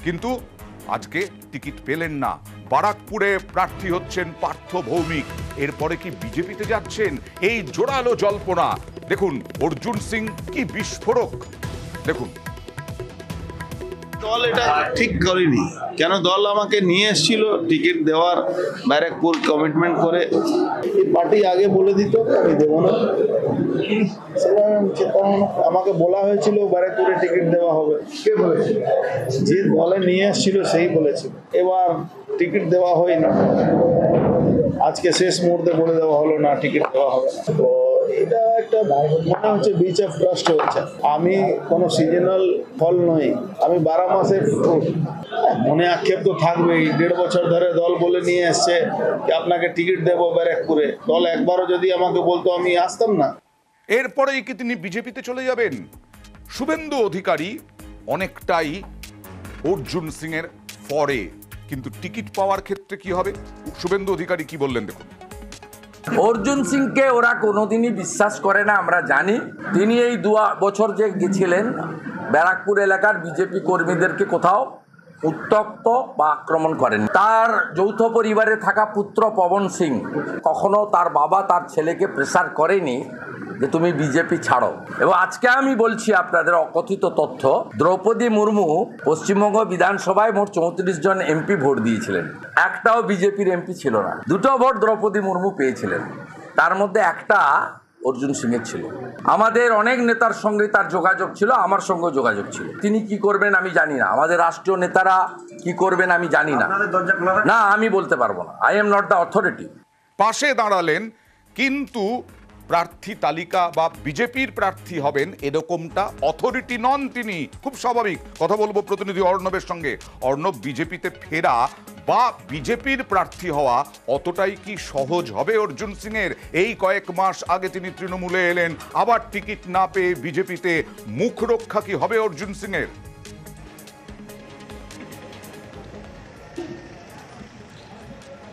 কিন্তু আজকে টিকিট পেলেন না। বারাকপুরে প্রার্থী হচ্ছেন পার্থ ভৌমিক। এরপরে কি বিজেপিতে যাচ্ছেন? এই জোরালো জল্পনা। দেখুন অর্জুন সিং কি বিস্ফোরক, দেখুন। দল এটা ঠিক করেনি কেন? দল আমাকে নিয়ে এসেছিল টিকিট দেওয়ার, ব্যারাকপুর কমিটমেন্ট করে। পার্টি আগে বলে দিত আমি দেবো না, আমাকে বলা হয়েছিল ব্যারাকপুরে টিকিট দেওয়া হবে। কে বলেছিল? যে দলে নিয়ে এসেছিল সেই বলেছিল। এবার টিকিট দেওয়া হয়নি, আজকে শেষ মুহূর্তে বলে দেওয়া হলো না টিকিট দেওয়া হবে। তো এটা একটা মনে হচ্ছে বিচ অফ ট্রাস্ট হচ্ছে। আমি কোনো সিজনাল ফল নই, আমি 12 মাসের ফ্রুট। মনে আক্ষেপ তো থাকবেই। 1.5 বছর ধরে দল বলে নিয়ে এসছে যে আপনাকে টিকিট দেবো ব্যারাকপুরে। দল একবারও যদি আমাকে বলতো আমি আসতাম না। এরপরেই কি তিনি বিজেপিতে চলে যাবেন? শুভেন্দু অধিকারী অনেকটাই অর্জুন সিং এর পরে, কিন্তু টিকিট পাওয়ার ক্ষেত্রে কি হবে? শুভেন্দু অধিকারী কি বললেন দেখুন। অর্জুন সিংকে ওরা কোনোদিনই বিশ্বাস করে না, আমরা জানি। তিনি এই 2 বছর যে গেছিলেন ব্যারাকপুর এলাকার বিজেপি কর্মীদেরকে কোথাও উত্ত্যক্ত বা আক্রমণ করেন। তার যৌথ পরিবারে থাকা পুত্র পবন সিং কখনো তার বাবা তার ছেলেকে প্রেসার করেনি যে তুমি বিজেপি ছাড়ো। এবং আজকে আমি বলছি আপনাদের অকথিত তথ্য, দ্রৌপদী মুর্মু পশ্চিমবঙ্গ বিধানসভায় মোট 34 জন এমপি ভোট দিয়েছিলেন, একটাও বিজেপির এমপি ছিল না। 2টো ভোট দ্রৌপদী মুর্মু পেয়েছিলেন, তার মধ্যে একটা অর্জুন সিং এর ছিল। আমাদের অনেক নেতার সঙ্গে তার যোগাযোগ ছিল, আমার সঙ্গেও যোগাযোগ ছিল। তিনি কি করবেন আমি জানি না, আমাদের রাষ্ট্রীয় নেতারা কি করবেন আমি জানি না, না আমি বলতে পারবো না। I am not the authority. পাশে দাঁড়ালেন, কিন্তু প্রার্থী তালিকা বা বিজেপির প্রার্থী হবেন এরকমটা অথরিটি নন তিনি। খুব স্বাভাবিক। কথা বলবো প্রতিনিধি অর্ণবের সঙ্গে। অর্ণব, বিজেপিতে ফেরা বা বিজেপির প্রার্থী হওয়া অতটাই কি সহজ হবে অর্জুন সিং এর? এই কয়েক মাস আগে তিনি তৃণমূলে এলেন, আবার টিকিট না পেয়ে বিজেপিতে। মুখ রক্ষা কি হবে অর্জুন সিং এর?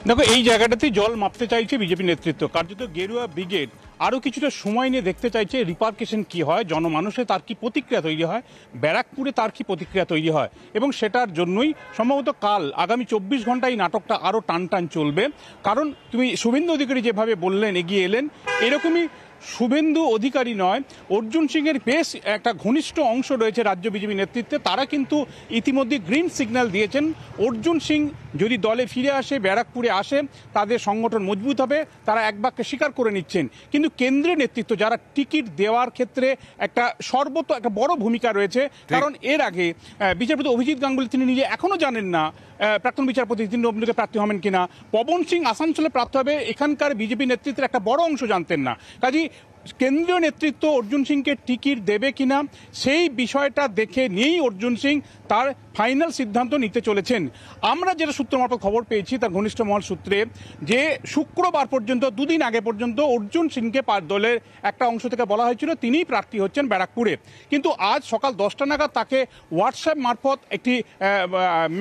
দেখো, এই জায়গাটাতেই জল মাপতে চাইছে বিজেপি নেতৃত্ব। কার্যত গেরুয়া ব্রিগেড আরও কিছুটা সময় নিয়ে দেখতে চাইছে রিপার্কেশন কি হয়, জনমানুষে তার কি প্রতিক্রিয়া তৈরি হয়, ব্যারাকপুরে তার কি প্রতিক্রিয়া তৈরি হয়। এবং সেটার জন্যই সম্ভবত কাল আগামী 24 ঘন্টা এই নাটকটা আরও টান টান চলবে। কারণ তুমি শুভেন্দু অধিকারী যেভাবে বললেন, এগিয়ে এলেন, এরকমই শুভেন্দু অধিকারী নয়, অর্জুন সিংয়ের বেশ একটা ঘনিষ্ঠ অংশ রয়েছে রাজ্য বিজেপি নেতৃত্বে। তারা কিন্তু ইতিমধ্যে গ্রিন সিগন্যাল দিয়েছেন অর্জুন সিং যদি দলে ফিরে আসে, ব্যারাকপুরে আসে, তাদের সংগঠন মজবুত হবে, তারা এক বাক্যে স্বীকার করে নিচ্ছেন। কিন্তু কেন্দ্রীয় নেতৃত্ব যারা টিকিট দেওয়ার ক্ষেত্রে একটা একটা বড় ভূমিকা রয়েছে। কারণ এর আগে বিচারপতি অভিজিৎ গাঙ্গুলি তিনি নিজে এখনো জানেন না প্রাক্তন বিচারপতি তিনি নবনিকে প্রার্থী হবেন কিনা। পবন সিং আসানসোলে প্রার্থী হবে, এখানকার বিজেপি নেতৃত্বের একটা বড় অংশ জানতেন না। কাজেই কেন্দ্রীয় নেতৃত্ব অর্জুন সিংকে টিকিট দেবে কিনা সেই বিষয়টা দেখে নিয়েই অর্জুন সিং তার ফাইনাল সিদ্ধান্ত নিতে চলেছেন। আমরা যেটা সূত্র মারফত খবর পেয়েছি তার ঘনিষ্ঠ মহল সূত্রে, যে শুক্রবার পর্যন্ত 2 দিন আগে পর্যন্ত অর্জুন সিংকে দলের একটা অংশ থেকে বলা হয়েছিল তিনিই প্রার্থী হচ্ছেন ব্যারাকপুরে। কিন্তু আজ সকাল 10টা নাগাদ তাকে হোয়াটসঅ্যাপ মারফত একটি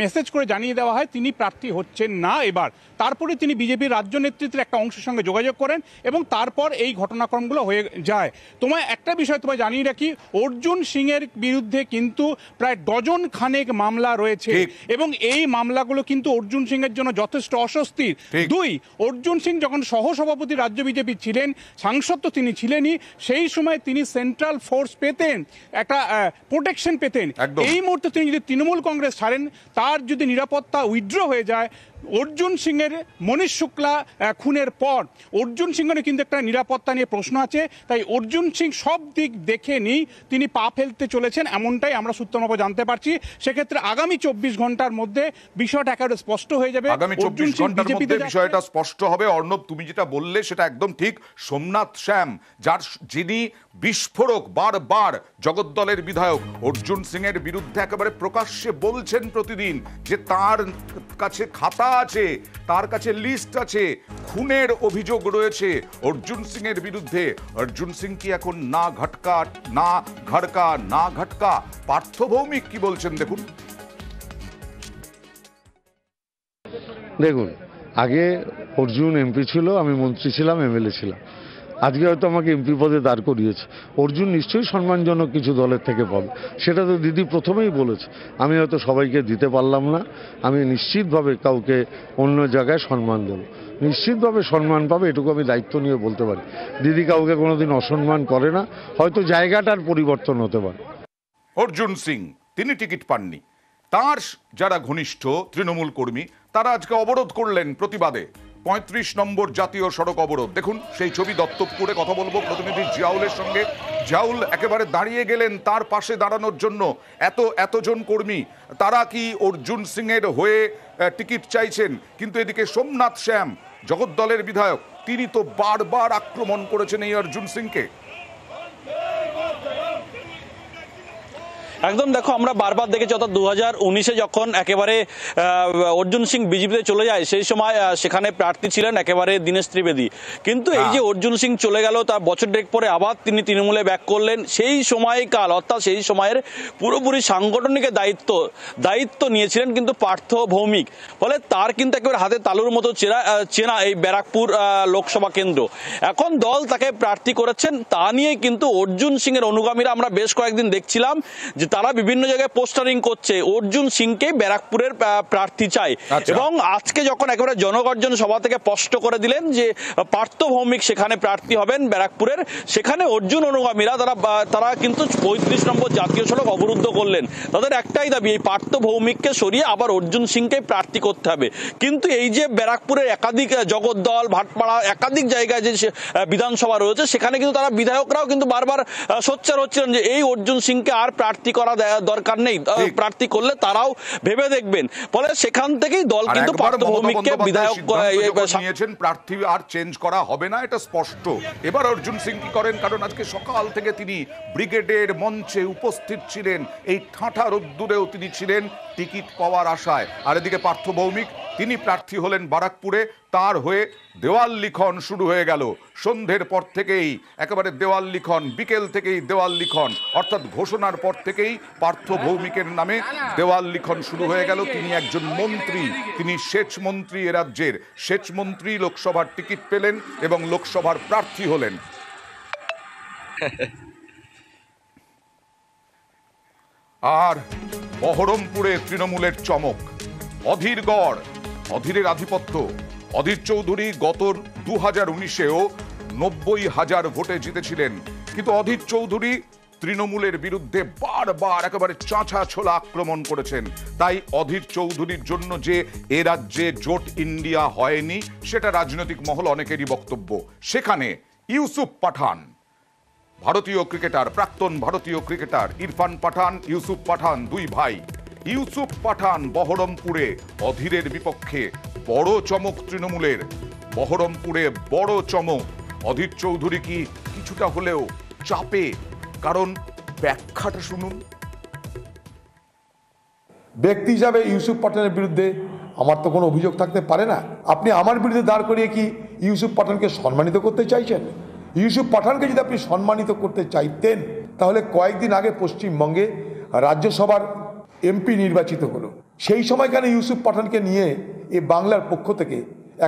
মেসেজ করে জানিয়ে দেওয়া হয় তিনি প্রার্থী হচ্ছেন না এবার। তারপরে তিনি বিজেপির রাজ্য নেতৃত্বের একটা অংশের সঙ্গে যোগাযোগ করেন এবং তারপর এই ঘটনাক্রমগুলো হয়ে যায়। তোমায় একটা বিষয় তোমায় জানিয়ে রাখি, অর্জুন সিং এর বিরুদ্ধে কিন্তু প্রায় ডজন খানেক মামলা রয়েছে এবং এই মামলাগুলো কিন্তু অর্জুন সিং এর জন্য যথেষ্ট অস্বস্তির। 2, অর্জুন সিং যখন সহসভাপতি রাজ্য বিজেপি ছিলেন, সাংসদ তো তিনি ছিলেনই, সেই সময় তিনি সেন্ট্রাল ফোর্স পেতেন, একটা প্রোটেকশন পেতেন। এই মুহূর্তে তিনি যদি তৃণমূল কংগ্রেস ছাড়েন, তার যদি নিরাপত্তা উইথড্র হয়ে যায়, অর্জুন সিং এর মনীষ শুক্লা খুনের পর অর্জুন সিংয়ের কিন্তু একটা নিরাপত্তা নিয়ে প্রশ্ন আছে। তাই অর্জুন সিং সব দিক দেখে নিয়ে তিনি পা ফেলতে চলেছেন, এমনটাই আমরা সূত্রমারফত জানতে পারছি। সেক্ষেত্রে আগামী 24 ঘন্টার মধ্যে বিষয়টা একেবারে স্পষ্ট হয়ে যাবে। আগামী 24 ঘন্টার মধ্যে বিষয়টা স্পষ্ট হবে। অর্ণব, তুমি যেটা বললে সেটা একদম ঠিক। সোমনাথ শ্যাম, যিনি বিস্ফোরক, বারবার জগদ্দলের বিধায়ক, অর্জুন সিং এর বিরুদ্ধে একেবারে প্রকাশ্যে বলছেন প্রতিদিন যে তার কাছে খাতা আছে, তার কাছে লিস্ট আছে, খুনের অভিযোগ রয়েছে অর্জুন সিং এর বিরুদ্ধে। অর্জুন সিং কি এখন না ঘটকা না ঘটকা? পার্থ ভৌমিক কি বলছেন দেখুন। দেখুন, আগে অর্জুন এমপি ছিল, আমি মন্ত্রী ছিলাম, এমএলএ ছিলাম। আজকে হয়তো আমাকে এমপি পদে দাঁড় করিয়েছে, অর্জুন নিশ্চয়ই সম্মানজনক কিছু দলের থেকে পাবে, সেটা তো দিদি প্রথমেই বলেছে। আমি হয়তো সবাইকে দিতে পারলাম না, আমি নিশ্চিতভাবে কাউকে অন্য জায়গায় সম্মান দেব, নিশ্চিতভাবে সম্মান পাবে, এটুকু আমি দায়িত্ব নিয়ে বলতে পারি। দিদি কাউকে কোনোদিন অসম্মান করে না, হয়তো জায়গাটার পরিবর্তন হতে পারে। অর্জুন সিং তিনি টিকিট পাননি, তার যারা ঘনিষ্ঠ তৃণমূল কর্মী তারা আজকে অবরোধ করলেন প্রতিবাদে। 35 নম্বর জাতীয় সড়ক অবরোধ। দেখুন সেই ছবি, দত্তপুরে কথা বলবো প্রতিনিধি জিয়াউলের সঙ্গে। জিয়াউল একেবারে দাঁড়িয়ে গেলেন তার পাশে দাঁড়ানোর জন্য। এতজন কর্মী তারা কি অর্জুন সিং এর হয়ে টিকিট চাইছেন, কিন্তু এদিকে সোমনাথ শ্যাম জগদ্দলের বিধায়ক তিনি তো বারবার আক্রমণ করেছেন এই অর্জুন সিংকে। একদম দেখো, আমরা বারবার দেখেছি, অর্থাৎ 2019-এ যখন একেবারে অর্জুন সিং বিজেপিতে চলে যায় সেই সময় সেখানে প্রার্থী ছিলেন একেবারে দীনেশ ত্রিবেদী। কিন্তু এই যে অর্জুন সিং চলে গেল তার বছর দেড়েক পরে আবার তিনি তৃণমূলে ব্যাক করলেন। সেই সময়কাল অর্থাৎ সেই সময়ের পুরোপুরি সাংগঠনিক দায়িত্ব নিয়েছিলেন কিন্তু পার্থ ভৌমিক। ফলে তার কিন্তু একেবারে হাতে তালুর মতো চেনা এই ব্যারাকপুর লোকসভা কেন্দ্র। এখন দল তাকে প্রার্থী করেছেন, তা নিয়ে কিন্তু অর্জুন সিং এর অনুগামীরা আমরা বেশ কয়েকদিন দেখছিলাম যে তারা বিভিন্ন জায়গায় পোস্টারিং করছে অর্জুন সিংকে ব্যারাকপুরের প্রার্থী চাই। এবং আজকে যখন একেবারে জনগর্জন সভা থেকে স্পষ্ট করে দিলেন যে পার্থ ভৌমিক সেখানে প্রার্থী হবেন ব্যারাকপুরের, সেখানে অর্জুন অনুগামীরা তারা কিন্তু 35 নম্বর জাতীয় সড়ক অবরুদ্ধ করলেন। তাদের একটাই দাবি, এই পার্থ ভৌমিককে সরিয়ে আবার অর্জুন সিংকে প্রার্থী করতে হবে। কিন্তু এই যে ব্যারাকপুরের একাধিক জগদ্দল, ভাটপাড়া একাধিক জায়গায় যে বিধানসভা রয়েছে সেখানে কিন্তু তারা বিধায়করাও কিন্তু বারবার সোচ্চার হচ্ছিলেন যে এই অর্জুন সিংকে আর প্রার্থী করা দরকার নেই, প্রার্থী করলে তারাও ভেবে দেখবেন। ফলে সেখান থেকেই দল কিন্তু পার্থ ভৌমিককে বিধায়ক নিয়েছেন, প্রার্থী আর চেঞ্জ করা হবে না, এটা স্পষ্ট। এবার অর্জুন সিং কি করেন, কারণ আজকে সকাল থেকে তিনি ব্রিগেডের মঞ্চে উপস্থিত ছিলেন, এই ঠাঁঠা রোদ্দুরেও তিনি ছিলেন টিকিট পাওয়ার আশায়। আর এদিকে পার্থ ভৌমিক তিনি প্রার্থী হলেন বারাকপুরে, তার হয়ে দেওয়াল লিখন শুরু হয়ে গেল। সন্ধ্যের পর থেকেই একেবারে দেওয়াল লিখন, বিকেল থেকেই দেওয়াল লিখন, অর্থাৎ ঘোষণার পর থেকেই পার্থ ভৌমিকের নামে দেওয়াল লিখন শুরু হয়ে গেল। তিনি একজন মন্ত্রী, তিনি সেচ মন্ত্রী, এ রাজ্যের সেচ মন্ত্রী, লোকসভার টিকিট পেলেন এবং লোকসভার প্রার্থী হলেন। আর বহরমপুরে তৃণমূলের চমক, অধীর গড়, অধীরের আধিপত্য। অধীর চৌধুরী গত 2019-এও 90,000 ভোটে জিতেছিলেন, কিন্তু অধীর চৌধুরী তৃণমূলের বিরুদ্ধে বারবার একেবারে চাঁচা ছোলা আক্রমণ করেছেন। তাই অধীর চৌধুরীর জন্য যে এ রাজ্যে জোট ইন্ডিয়া হয়নি সেটা রাজনৈতিক মহল অনেকেরই বক্তব্য। সেখানে ইউসুফ পাঠান, ভারতীয় ক্রিকেটার, প্রাক্তন ভারতীয় ক্রিকেটার ইরফান পাঠান, ইউসুফ পাঠান, দুই ভাই। ইউসুফ পাঠান বহরমপুরে অধীরের বিপক্ষে, বড় চমক তৃণমূলের। বহরমপুরে বড় চমক। অধীর চৌধুরী কি কিছুটা হলেও চাপে? কারণ ব্যাখ্যাটা শুনুন। ব্যক্তি হিসাবে ইউসুফ পাঠানের বিরুদ্ধে আমার তো কোনো অভিযোগ থাকতে পারে না। আপনি আমার বিরুদ্ধে দাঁড় করিয়ে কি ইউসুফ পাঠানকে সম্মানিত করতে চাইছেন? ইউসুফ পাঠানকে যদি আপনি সম্মানিত করতে চাইতেন তাহলে কয়েকদিন আগে পশ্চিমবঙ্গে রাজ্যসভার এমপি নির্বাচিত হলো, সেই সময় কেন ইউসুফ পাঠানকে নিয়ে এই বাংলার পক্ষ থেকে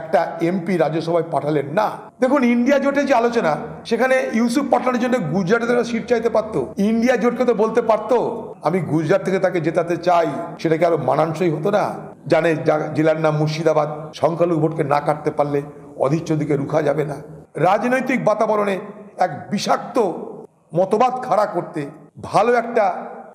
একটা এমপি রাজ্যসভায় পাঠালেন না? দেখুন, ইন্ডিয়া জোটের যে আলোচনা, সেখানে ইউসুফ পাঠানের জন্য গুজরাটে তারা সিট চাইতে পারতো, ইন্ডিয়া জোটকে তো বলতে পারতো আমি গুজরাট থেকে তাকে জেতাতে চাই। সেটা কি আরো মানানসই হতো না? জানে জেলার নাম মুর্শিদাবাদ, সংখ্যালঘু ভোটকে না কাটতে পারলে অধীর চৌধুরীকে রুখা যাবে না। রাজনৈতিক বাতাবরণে এক বিষাক্ত মতবাদ খাড়া করতে ভালো একটা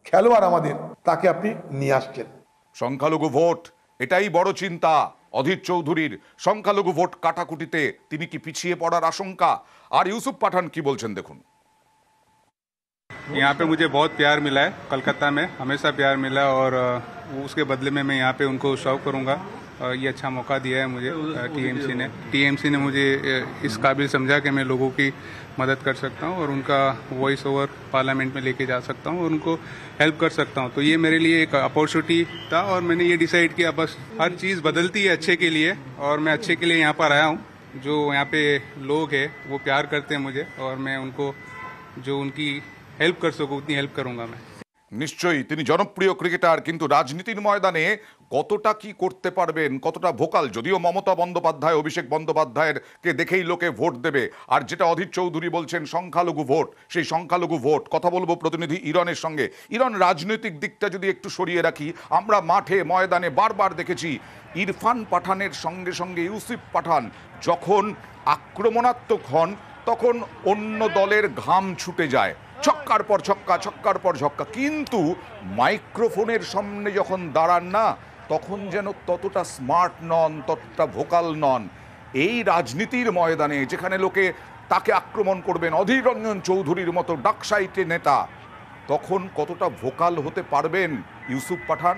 খেলোয়াড় আমাদের, তাকে আপনি নিয়ে আসছেন। সংখ্যালঘু ভোট, এটাই বড় চিন্তা অধীর চৌধুরীর। সংখ্যালঘু ভোট কাটাকুটিতে তিনি কি পিছিয়ে পড়ার আশঙ্কা? আর ইউসুফ পাঠান কি বলছেন দেখুন। यहाँ पे मुझे बहुत प्यार मिला है, कलकत्ता में हमेशा प्यार मिला, और उसके बदले में मैं यहाँ पे उनको सर्व करूँगा। ये अच्छा मौका दिया है मुझे टीएमसी ने मुझे इस काबिल समझा कि मैं लोगों की मदद कर सकता हूँ और उनका वॉइस ओवर पार्लियामेंट में लेके जा सकता हूँ और उनको हेल्प कर सकता हूँ। तो ये मेरे लिए एक अपॉर्चुनिटी था और मैंने ये डिसाइड किया, बस हर चीज़ बदलती है अच्छे के लिए और मैं अच्छे के लिए यहाँ पर आया हूँ। जो यहाँ पे लोग हैं वो प्यार करते हैं मुझे और मैं उनको जो उनकी हेल्प कर सकूँ उतनी हेल्प करूँगा मैं। নিশ্চয়ই তিনি জনপ্রিয় ক্রিকেটার, কিন্তু রাজনীতির ময়দানে কতটা কি করতে পারবেন, কতটা ভোকাল, যদিও মমতা বন্দ্যোপাধ্যায় অভিষেক বন্দ্যোপাধ্যায়ের কে দেখেই লোকে ভোট দেবে। আর যেটা অধীর চৌধুরী বলছেন সংখ্যালঘু ভোট, সেই সংখ্যালঘু ভোট কথা বলবো প্রতিনিধি ইরনের সঙ্গে। ইরন, রাজনৈতিক দিকটা যদি একটু সরিয়ে রাখি, আমরা মাঠে ময়দানে বারবার দেখেছি ইরফান পাঠানের সঙ্গে সঙ্গে ইউসুফ পাঠান যখন আক্রমণাত্মক হন তখন অন্য দলের ঘাম ছুটে যায়, ছক্কার পর ছক্কা, ছক্কার পর ছক্কা, কিন্তু মাইক্রোফোনের সামনে যখন দাঁড়ান না তখন যেন ততটা স্মার্ট নন, ততটা ভোকাল নন। এই রাজনীতির ময়দানে যেখানে লোকে তাকে আক্রমণ করবেন, অধীর রঞ্জন চৌধুরীর মতো ডাকসাইটে নেতা, তখন কতটা ভোকাল হতে পারবেন ইউসুফ পাঠান?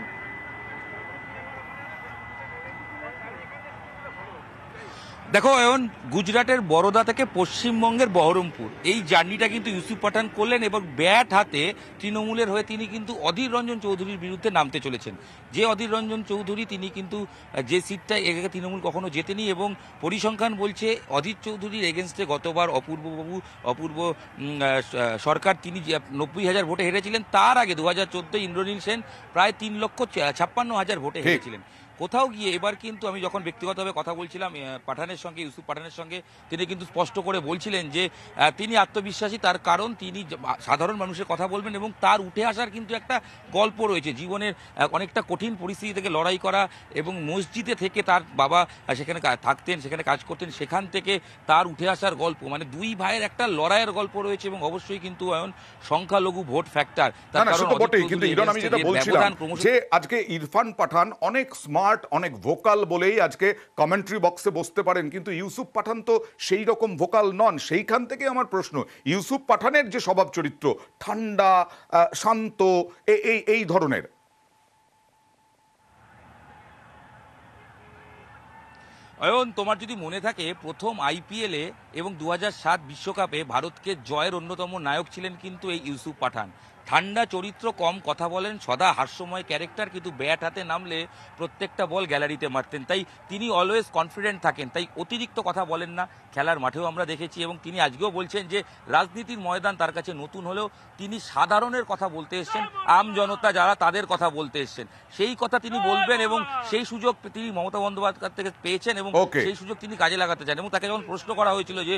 দেখো অয়ন, গুজরাটের বরোদা থেকে পশ্চিমবঙ্গের বহরমপুর এই জার্নিটা কিন্তু ইউসুফ পাঠান করলেন এবং ব্যাট হাতে তৃণমূলের হয়ে তিনি কিন্তু অধীর রঞ্জন চৌধুরীর বিরুদ্ধে নামতে চলেছেন। যে অধীর রঞ্জন চৌধুরী, তিনি কিন্তু যে সিটটা এগে তৃণমূল কখনো জেতেনি এবং পরিসংখ্যান বলছে অধীর চৌধুরীর এগেনস্টে গতবার অপূর্ব সরকার তিনি 90,000 ভোটে হেরেছিলেন। তার আগে 2014 ইন্দ্রনীল সেন প্রায় 3,56,000 ভোটে হেরেছিলেন। কোথাও গিয়ে এবার কিন্তু আমি যখন ব্যক্তিগতভাবে কথা বলছিলাম পাঠানের সঙ্গে, ইউসুফ পাঠানের সঙ্গে, তিনি কিন্তু স্পষ্ট করে বলছিলেন যে তিনি আত্মবিশ্বাসী, তার কারণ তিনি সাধারণ মানুষের কথা বলবেন এবং তার উঠে আসার কিন্তু একটা গল্প রয়েছে, জীবনের অনেকটা কঠিন পরিস্থিতি থেকে লড়াই করা এবং মসজিদে থেকে তার বাবা সেখানে থাকতেন, সেখানে কাজ করতেন, সেখান থেকে তার উঠে আসার গল্প, মানে দুই ভাইয়ের একটা লড়াইয়ের গল্প রয়েছে এবং অবশ্যই কিন্তু সংখ্যালঘু ভোট ফ্যাক্টর। তার কারণ কিন্তু ইরন, আমি যেটা বলছিলাম যে আজকে ইরফান পাঠান অনেক স্মার্ট, অনেক ভোকাল বলেই আজকে কমেন্ট্রি বক্সে বসতে পারেন, কিন্তু ইউসুফ পাঠান তো সেই রকম ভোকাল নন। সেইখান থেকে আমার প্রশ্ন, ইউসুফ পাঠানের যে স্বভাব চরিত্র, ঠান্ডা, শান্ত, এই ধরনের। অয়ন, তোমার যদি মনে থাকে প্রথম আইপিএলে এবং 2007 বিশ্বকাপে ভারতকে জয়ের অন্যতম নায়ক ছিলেন কিন্তু এই ইউসুফ পাঠান। ঠান্ডা চরিত্র, কম কথা বলেন, সদা হাস্যময় ক্যারেক্টার, কিন্তু ব্যাট হাতে নামলে প্রত্যেকটা বল গ্যালারিতে মারতেন। তাই তিনি অলওয়েজ কনফিডেন্ট থাকেন, তাই অতিরিক্ত কথা বলেন না। খেলার মাঠেও আমরা দেখেছি এবং তিনি আজকেও বলছেন যে রাজনীতির ময়দান তার কাছে নতুন হলেও তিনি সাধারণের কথা বলতে এসছেন, আম জনতা যারা তাদের কথা বলতে এসছেন, সেই কথা তিনি বলবেন এবং সেই সুযোগ তিনি মমতা বন্দ্যোপাধ্যায় থেকে পেয়েছেন এবং সেই সুযোগ তিনি কাজে লাগাতে চান। এবং তাকে যখন প্রশ্ন করা হয়েছিল যে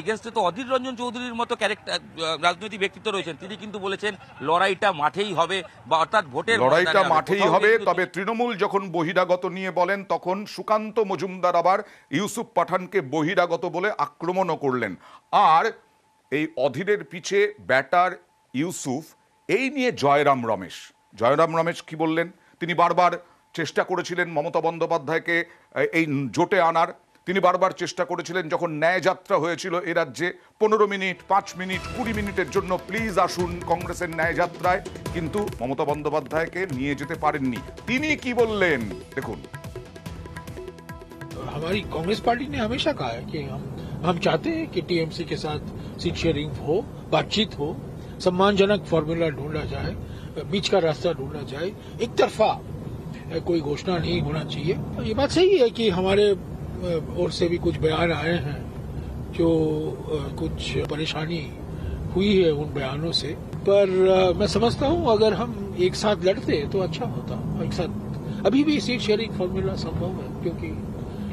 এগেনস্টে তো অধীর রঞ্জন চৌধুরীর মতো ক্যারেক্টার রাজনৈতিক ব্যক্তিত্ব রয়েছেন, তিনি কিন্তু বলেছেন লড়াইটা মাঠেই হবে, বা অর্থাৎ ভোটের লড়াইটা মাঠেই হবে। তবে তৃণমূল যখন বহিরাগত নিয়ে বলেন তখন সুকান্ত মজুমদার আবার ইউসুফ পাঠানকে বহিরাগত বলে আক্রমণও করলেন। আর এই অধীরের পিছে ব্যাটার ইউসুফ, এই নিয়ে জয়রাম রমেশ কি বললেন? তিনি বারবার চেষ্টা করেছিলেন মমতা বন্দ্যোপাধ্যায়কে এই জোটে আনার, তিনি বারবার চেষ্টা করেছিলেন যখন ন্যায়যাত্রা হয়েছিল এ রাজ্যে 15 মিনিট, 5 মিনিট, 20 মিনিটের জন্য প্লিজ আসুন কংগ্রেসের ন্যায়যাত্রায়, কিন্তু মমতা বন্দ্যোপাধ্যায়কে নিয়ে যেতে পারেননি। তিনি কি বললেন দেখুন। हमारी कांग्रेस पार्टी ने हमेशा कहा है कि हम चाहते हैं कि टीएमसी के साथ सीट शेयरिंग हो, बातचीत हो, सम्मानजनक फॉर्मूला ढूंढा जाए, बीच का रास्ता ढूंढा जाए, एक तरफा कोई घोषणा नहीं होना चाहिए। ये बात सही है कि हमारे ओर से भी कुछ बयान आए हैं जो कुछ परेशानी हुई है उन बयानों से, पर मैं समझता हूँ अगर हम एक साथ लड़ते तो अच्छा होता। एक साथ अभी भी सीट शेयरिंग फॉर्मूला संभव है क्योंकि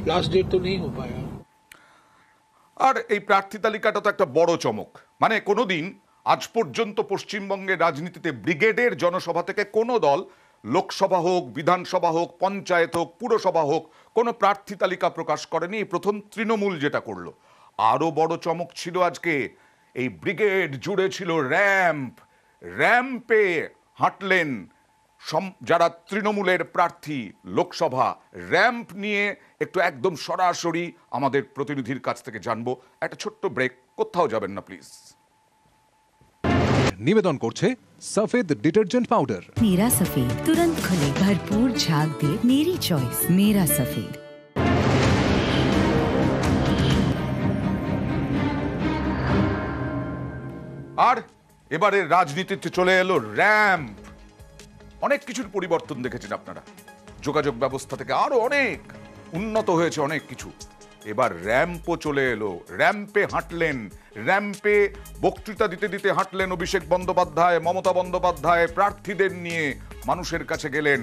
लास्ट डेट तो नहीं हो पाया। আর এই প্রার্থী তালিকাটা তো একটা বড় চমক, মানে কোনোদিন আজ পর্যন্ত পশ্চিমবঙ্গের রাজনীতিতে ব্রিগেডের জনসভা থেকে কোনো দল, লোকসভা হোক, বিধানসভা হোক, পঞ্চায়েত হোক, পুরসভা হোক, কোনো প্রার্থী তালিকা প্রকাশ করেনি। প্রথম তৃণমূল যেটা করলো। আরও বড় চমক ছিল আজকে এই ব্রিগেড জুড়ে ছিল র্যাম্পে হাঁটলেন যারা তৃণমূলের প্রার্থী লোকসভা। র্যাম্প নিয়ে একটু একদম সরাসরি আমাদের প্রতিনিধির কাছ থেকে জানবো। একটা ছোট্ট ব্রেক, কোথাও যাবেন না প্লিজ। निवेदन করছে सफेद डिटर्जेंट पाउडर। मेरा सफेद तुरंत खुले, भरपूर झाग दे, मेरी चॉइस मेरा सफेद। আর এবারে রাজনীতিতে চলে এলো র্যাম্প। অনেক কিছুর পরিবর্তন দেখেছেন আপনারা, যোগাযোগ ব্যবস্থা থেকে আরো অনেক উন্নত হয়েছে অনেক কিছু। এবার র্যাম্পও চলে এলো, র্যাম্পে হাঁটলেন, র্যাম্পে বক্তৃতা দিতে দিতে হাঁটলেন অভিষেক বন্দ্যোপাধ্যায়, মমতা বন্দ্যোপাধ্যায় প্রার্থীদের নিয়ে মানুষের কাছে গেলেন।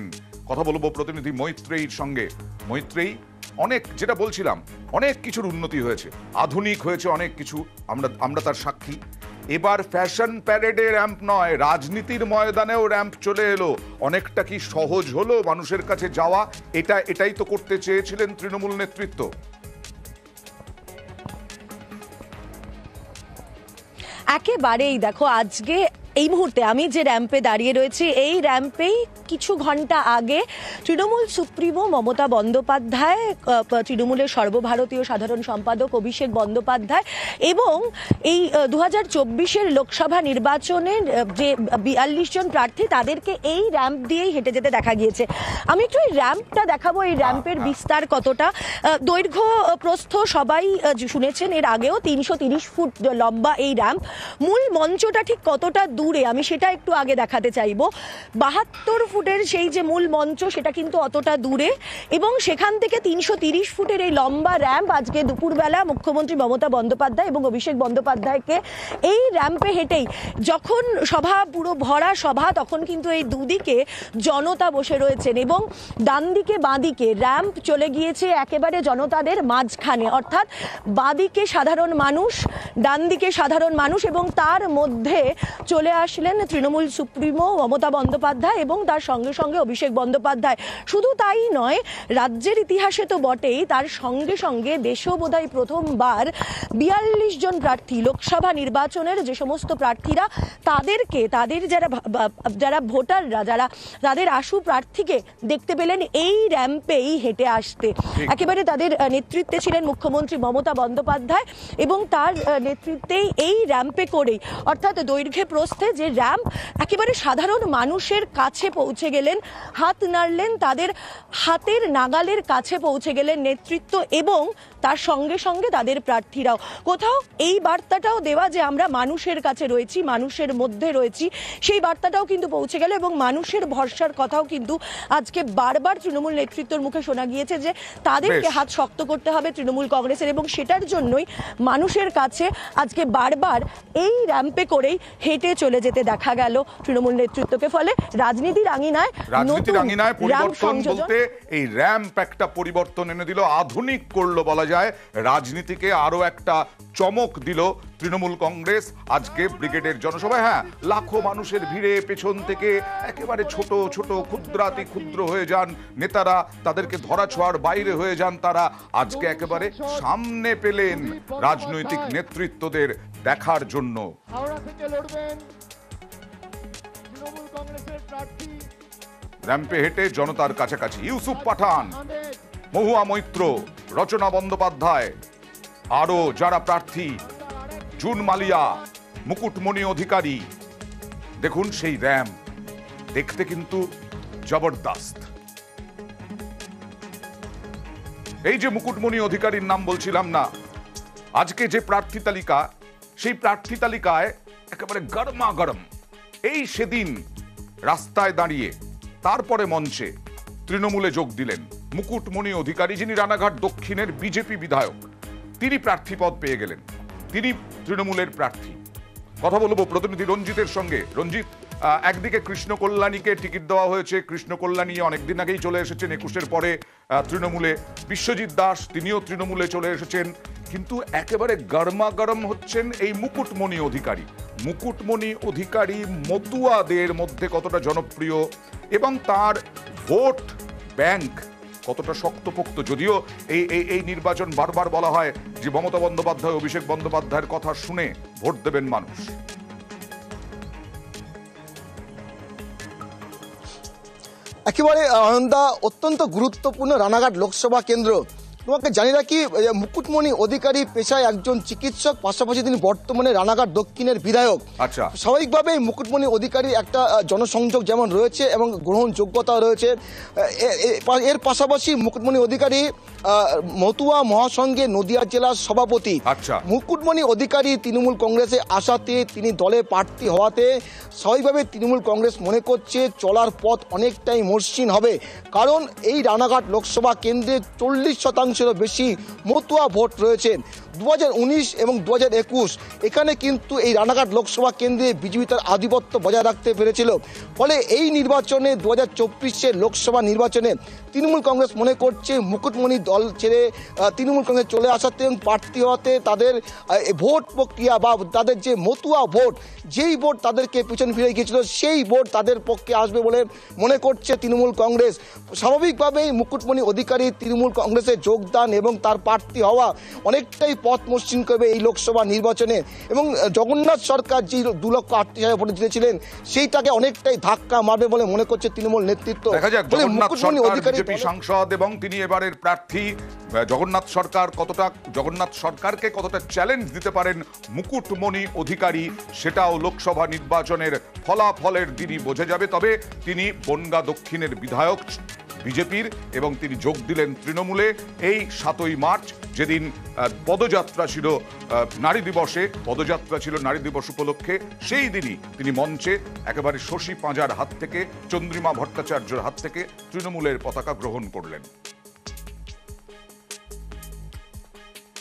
কথা বলবো প্রতিনিধি মৈত্রেয়ীর সঙ্গে। মৈত্রেয়ী, অনেক, যেটা বলছিলাম, অনেক কিছুর উন্নতি হয়েছে, আধুনিক হয়েছে অনেক কিছু, আমরা তার সাক্ষী। এবার ফ্যাশন প্যারেডে র্যাম্প নয়, রাজনীতির ময়দানেও র্যাম্প চলে এলো। অনেকটা কি সহজ হলো মানুষের কাছে যাওয়া? এটাই তো করতে চেয়েছিলেন তৃণমূল নেতৃত্ব। একেবারেই। দেখো, আজকে এই মুহূর্তে আমি যে র্যাম্পে দাঁড়িয়ে রয়েছি, এই র্যাম্পেই কিছু ঘন্টা আগে তৃণমূল সুপ্রিমো মমতা বন্দ্যোপাধ্যায়, তৃণমূলের সর্বভারতীয় সাধারণ সম্পাদক অভিষেক বন্দ্যোপাধ্যায় এবং এই 2024-এর লোকসভা নির্বাচনের যে 42 জন প্রার্থী, তাদেরকে এই র্যাম্প দিয়েই হেঁটে যেতে দেখা গিয়েছে। আমি একটু এই র্যাম্পটা দেখাবো, এই র্যাম্পের বিস্তার কতটা। দৈর্ঘ্য প্রস্থ সবাই শুনেছেন, এর আগেও 330 ফুট লম্বা এই র্যাম্প। মূল মঞ্চটা ঠিক কতটা দূরে আমি সেটা একটু আগে দেখাতে চাইবো। 72 ফুটের সেই যে মূল মঞ্চ, সেটা কিন্তু অতটা দূরে, এবং সেখান থেকে 330 ফুটের এই লম্বা র্যাম্প আজকে দুপুরবেলা মুখ্যমন্ত্রী মমতা বন্দ্যোপাধ্যায় এবং অভিষেক বন্দ্যোপাধ্যায়কে এই র্যাম্পে হেঁটেই, যখন সভা পুরো ভরা সভা, তখন কিন্তু এই দুদিকে জনতা বসে রয়েছেন এবং ডান দিকে বাঁ দিকে র্যাম্প চলে গিয়েছে একেবারে জনতাদের মাঝখানে, অর্থাৎ বাঁদিকে সাধারণ মানুষ, ডান দিকে সাধারণ মানুষ, এবং তার মধ্যে চলে আসলেন তৃণমূল সুপ্রিমো মমতা বন্দ্যোপাধ্যায় এবং তার সঙ্গে সঙ্গে অভিষেক বন্দ্যোপাধ্যায়। শুধু তাই নয়, রাজ্যের ইতিহাসে তো বটেই, তার সঙ্গে সঙ্গে দেশেও বোধহয় প্রথমবার 42 জন প্রার্থী, লোকসভা নির্বাচনের যে সমস্ত প্রার্থীরা, তাদেরকে, তাদের যারা ভোটাররা, যারা তাদের আশু প্রার্থীকে দেখতে পেলেন এই র্যাম্পেই হেঁটে আসতে। একেবারে তাদের নেতৃত্বে ছিলেন মুখ্যমন্ত্রী মমতা বন্দ্যোপাধ্যায় এবং তার নেতৃত্বেই এই র্যাম্পে করেই, অর্থাৎ দৈর্ঘ্যে প্রস্থে যে র্যাম্প, একেবারে সাধারণ মানুষের কাছে পৌঁছে গেলেন, হাত নাড়লেন, তাদের হাতের নাগালের কাছে পৌঁছে গেলেন নেতৃত্ব এবং তার সঙ্গে সঙ্গে তাদের প্রার্থীরাও। কোথাও এই বার্তাটাও দেওয়া যে আমরা মানুষের কাছে রয়েছি, মানুষের মধ্যে রয়েছি, সেই বার্তাটাও কিন্তু পৌঁছে গেল এবং মানুষের ভরসার কথাও কিন্তু আজকে বারবার তৃণমূল নেতৃত্বের মুখে শোনা গিয়েছে যে তাদেরকে হাত শক্ত করতে হবে তৃণমূল কংগ্রেসের, এবং সেটার জন্যই মানুষের কাছে আজকে বারবার এই র্যাম্পে করেই হেঁটে চলে যেতে দেখা গেল তৃণমূল নেতৃত্বকে। ফলে রাজনীতির আঙিনায় পরিবর্তন বলতে এই র্যাম্প একটা পরিবর্তন এনে দিল, আধুনিক করলো বলা যায়, রাজনীতিকে আরো একটা চমক দিল তৃণমূল কংগ্রেস। আজকে ব্রিগেডের জনসভায়, হ্যাঁ, লাখো মানুষের ভিড়ে পেছন থেকে একেবারে ছোট ছোট ক্ষুদ্রাতি ক্ষুদ্র হয়ে যান নেতারা, তাদেরকে ধরা ছোঁয়ার বাইরে হয়ে যান তারা। আজকে একেবারে সামনে পেলেন রাজনৈতিক নেতৃত্বদের দেখার জন্য। র্যাম্পে হেঁটে জনতার কাছাকাছি ইউসুফ পাঠান, মহুয়া মৈত্র, রচনা বন্দ্যোপাধ্যায়, আরো যারা প্রার্থী, জুন মালিয়া, মুকুটমণি অধিকারী। দেখুন সেই র্যাম্প দেখতে কিন্তু জবরদস্ত। এই যে মুকুটমণি অধিকারীর নাম বলছিলাম না, আজকে যে প্রার্থী তালিকা, সেই প্রার্থী তালিকায় একেবারে গরমা গরম। এই সেদিন রাস্তায় দাঁড়িয়ে তারপরে মঞ্চে তৃণমূলে যোগ দিলেন মুকুটমণি অধিকারী, যিনি রানাঘাট দক্ষিণের বিজেপি বিধায়ক। তিনি প্রার্থী পদ পেয়ে গেলেন, তিনি তৃণমূলের প্রার্থী। কথা বলবো প্রতিনিধি রঞ্জিতের সঙ্গে। রঞ্জিত, একদিকে কৃষ্ণ কল্যাণীকে টিকিট দেওয়া হয়েছে, কৃষ্ণ কল্যাণী অনেকদিন আগেই চলে এসেছেন 21-এর পরে তৃণমূলে। বিশ্বজিৎ দাস, তিনিও তৃণমূলে চলে এসেছেন, কিন্তু একেবারে গরমা গরম হচ্ছেন এই মুকুটমণি অধিকারী। মুকুটমণি অধিকারী মতুয়াদের মধ্যে কতটা জনপ্রিয় এবং তার ভোট ব্যাংক কতটা শক্তপোক্ত। যদিও এই নির্বাচন বারবার বলা হয় যে মমতা বন্দ্যোপাধ্যায়, অভিষেক বন্দ্যোপাধ্যায়ের কথা শুনে ভোট দেবেন মানুষ। একেবারে আনন্দা, অত্যন্ত গুরুত্বপূর্ণ রানাঘাট লোকসভা কেন্দ্র। তোমাকে জানি রাখি, মুকুটমণি অধিকারী পেশায় একজন চিকিৎসক, পাশাপাশি তিনি বর্তমানে রানাঘাট দক্ষিণের বিধায়ক। আচ্ছা, স্বাভাবিকভাবেই মুকুটমণি অধিকারী একটা জনসংযোগ যেমন রয়েছে এবং গ্রহণযোগ্যতা রয়েছে, এর পাশাপাশি মুকুটমণি অধিকারী মতুয়া মহাসংঘে নদিয়া জেলার সভাপতি। আচ্ছা, মুকুটমণি অধিকারী তৃণমূল কংগ্রেসে আসাতে, তিনি দলে প্রার্থী হওয়াতে স্বাভাবিকভাবে তৃণমূল কংগ্রেস মনে করছে চলার পথ অনেকটাই মসৃণ হবে, কারণ এই রানাঘাট লোকসভা কেন্দ্রে 40% বেশি মতুয়া ভোট রয়েছে। 2019 এবং 2021 এখানে কিন্তু এই রানাঘাট লোকসভা কেন্দ্রে বিজেপি তার আধিপত্য বজায় রাখতে পেরেছিল। ফলে এই নির্বাচনে 2024-এর লোকসভা নির্বাচনে তৃণমূল কংগ্রেস মনে করছে মুকুটমণি দল ছেড়ে তৃণমূল কংগ্রেস চলে আসাতে এবং প্রার্থী হওয়াতে তাদের ভোট প্রক্রিয়া বা তাদের যে মতুয়া ভোট, যেই ভোট তাদেরকে পিছন ফিরে গিয়েছিল সেই ভোট তাদের পক্ষে আসবে বলে মনে করছে তৃণমূল কংগ্রেস। স্বাভাবিকভাবেই মুকুটমণি অধিকারী তৃণমূল কংগ্রেসে যোগদান এবং তার প্রার্থী হওয়া অনেকটাই পথ মসৃণ করবে এই লোকসভা নির্বাচনে। এবং জগন্নাথ সরকার যে 2,38,000 ভোটে জিতেছিলেন সেইটাকে অনেকটাই ধাক্কা মারবে বলে মনে করছে তৃণমূল নেতৃত্ব। দেখা যাক জগন্নাথ সরকার বিজেপি সাংসদ এবং তিনি এবারের প্রার্থী জগন্নাথ সরকারকে কতটা চ্যালেঞ্জ দিতে পারেন মুকুটমণি অধিকারী, সেটাও লোকসভা নির্বাচনের ফলাফলের দিনই বোঝা যাবে। তবে তিনি বনগাঁ দক্ষিণের বিধায়ক বিজেপির এবং তিনি যোগ দিলেন তৃণমূলে এই 7ই মার্চ, যেদিন পদযাত্রা ছিল নারী দিবস উপলক্ষে। সেই দিনই তিনি মঞ্চে একেবারে শশী পাঁজার হাত থেকে, চন্দ্রিমা ভট্টাচার্যের হাত থেকে তৃণমূলের পতাকা গ্রহণ করলেন।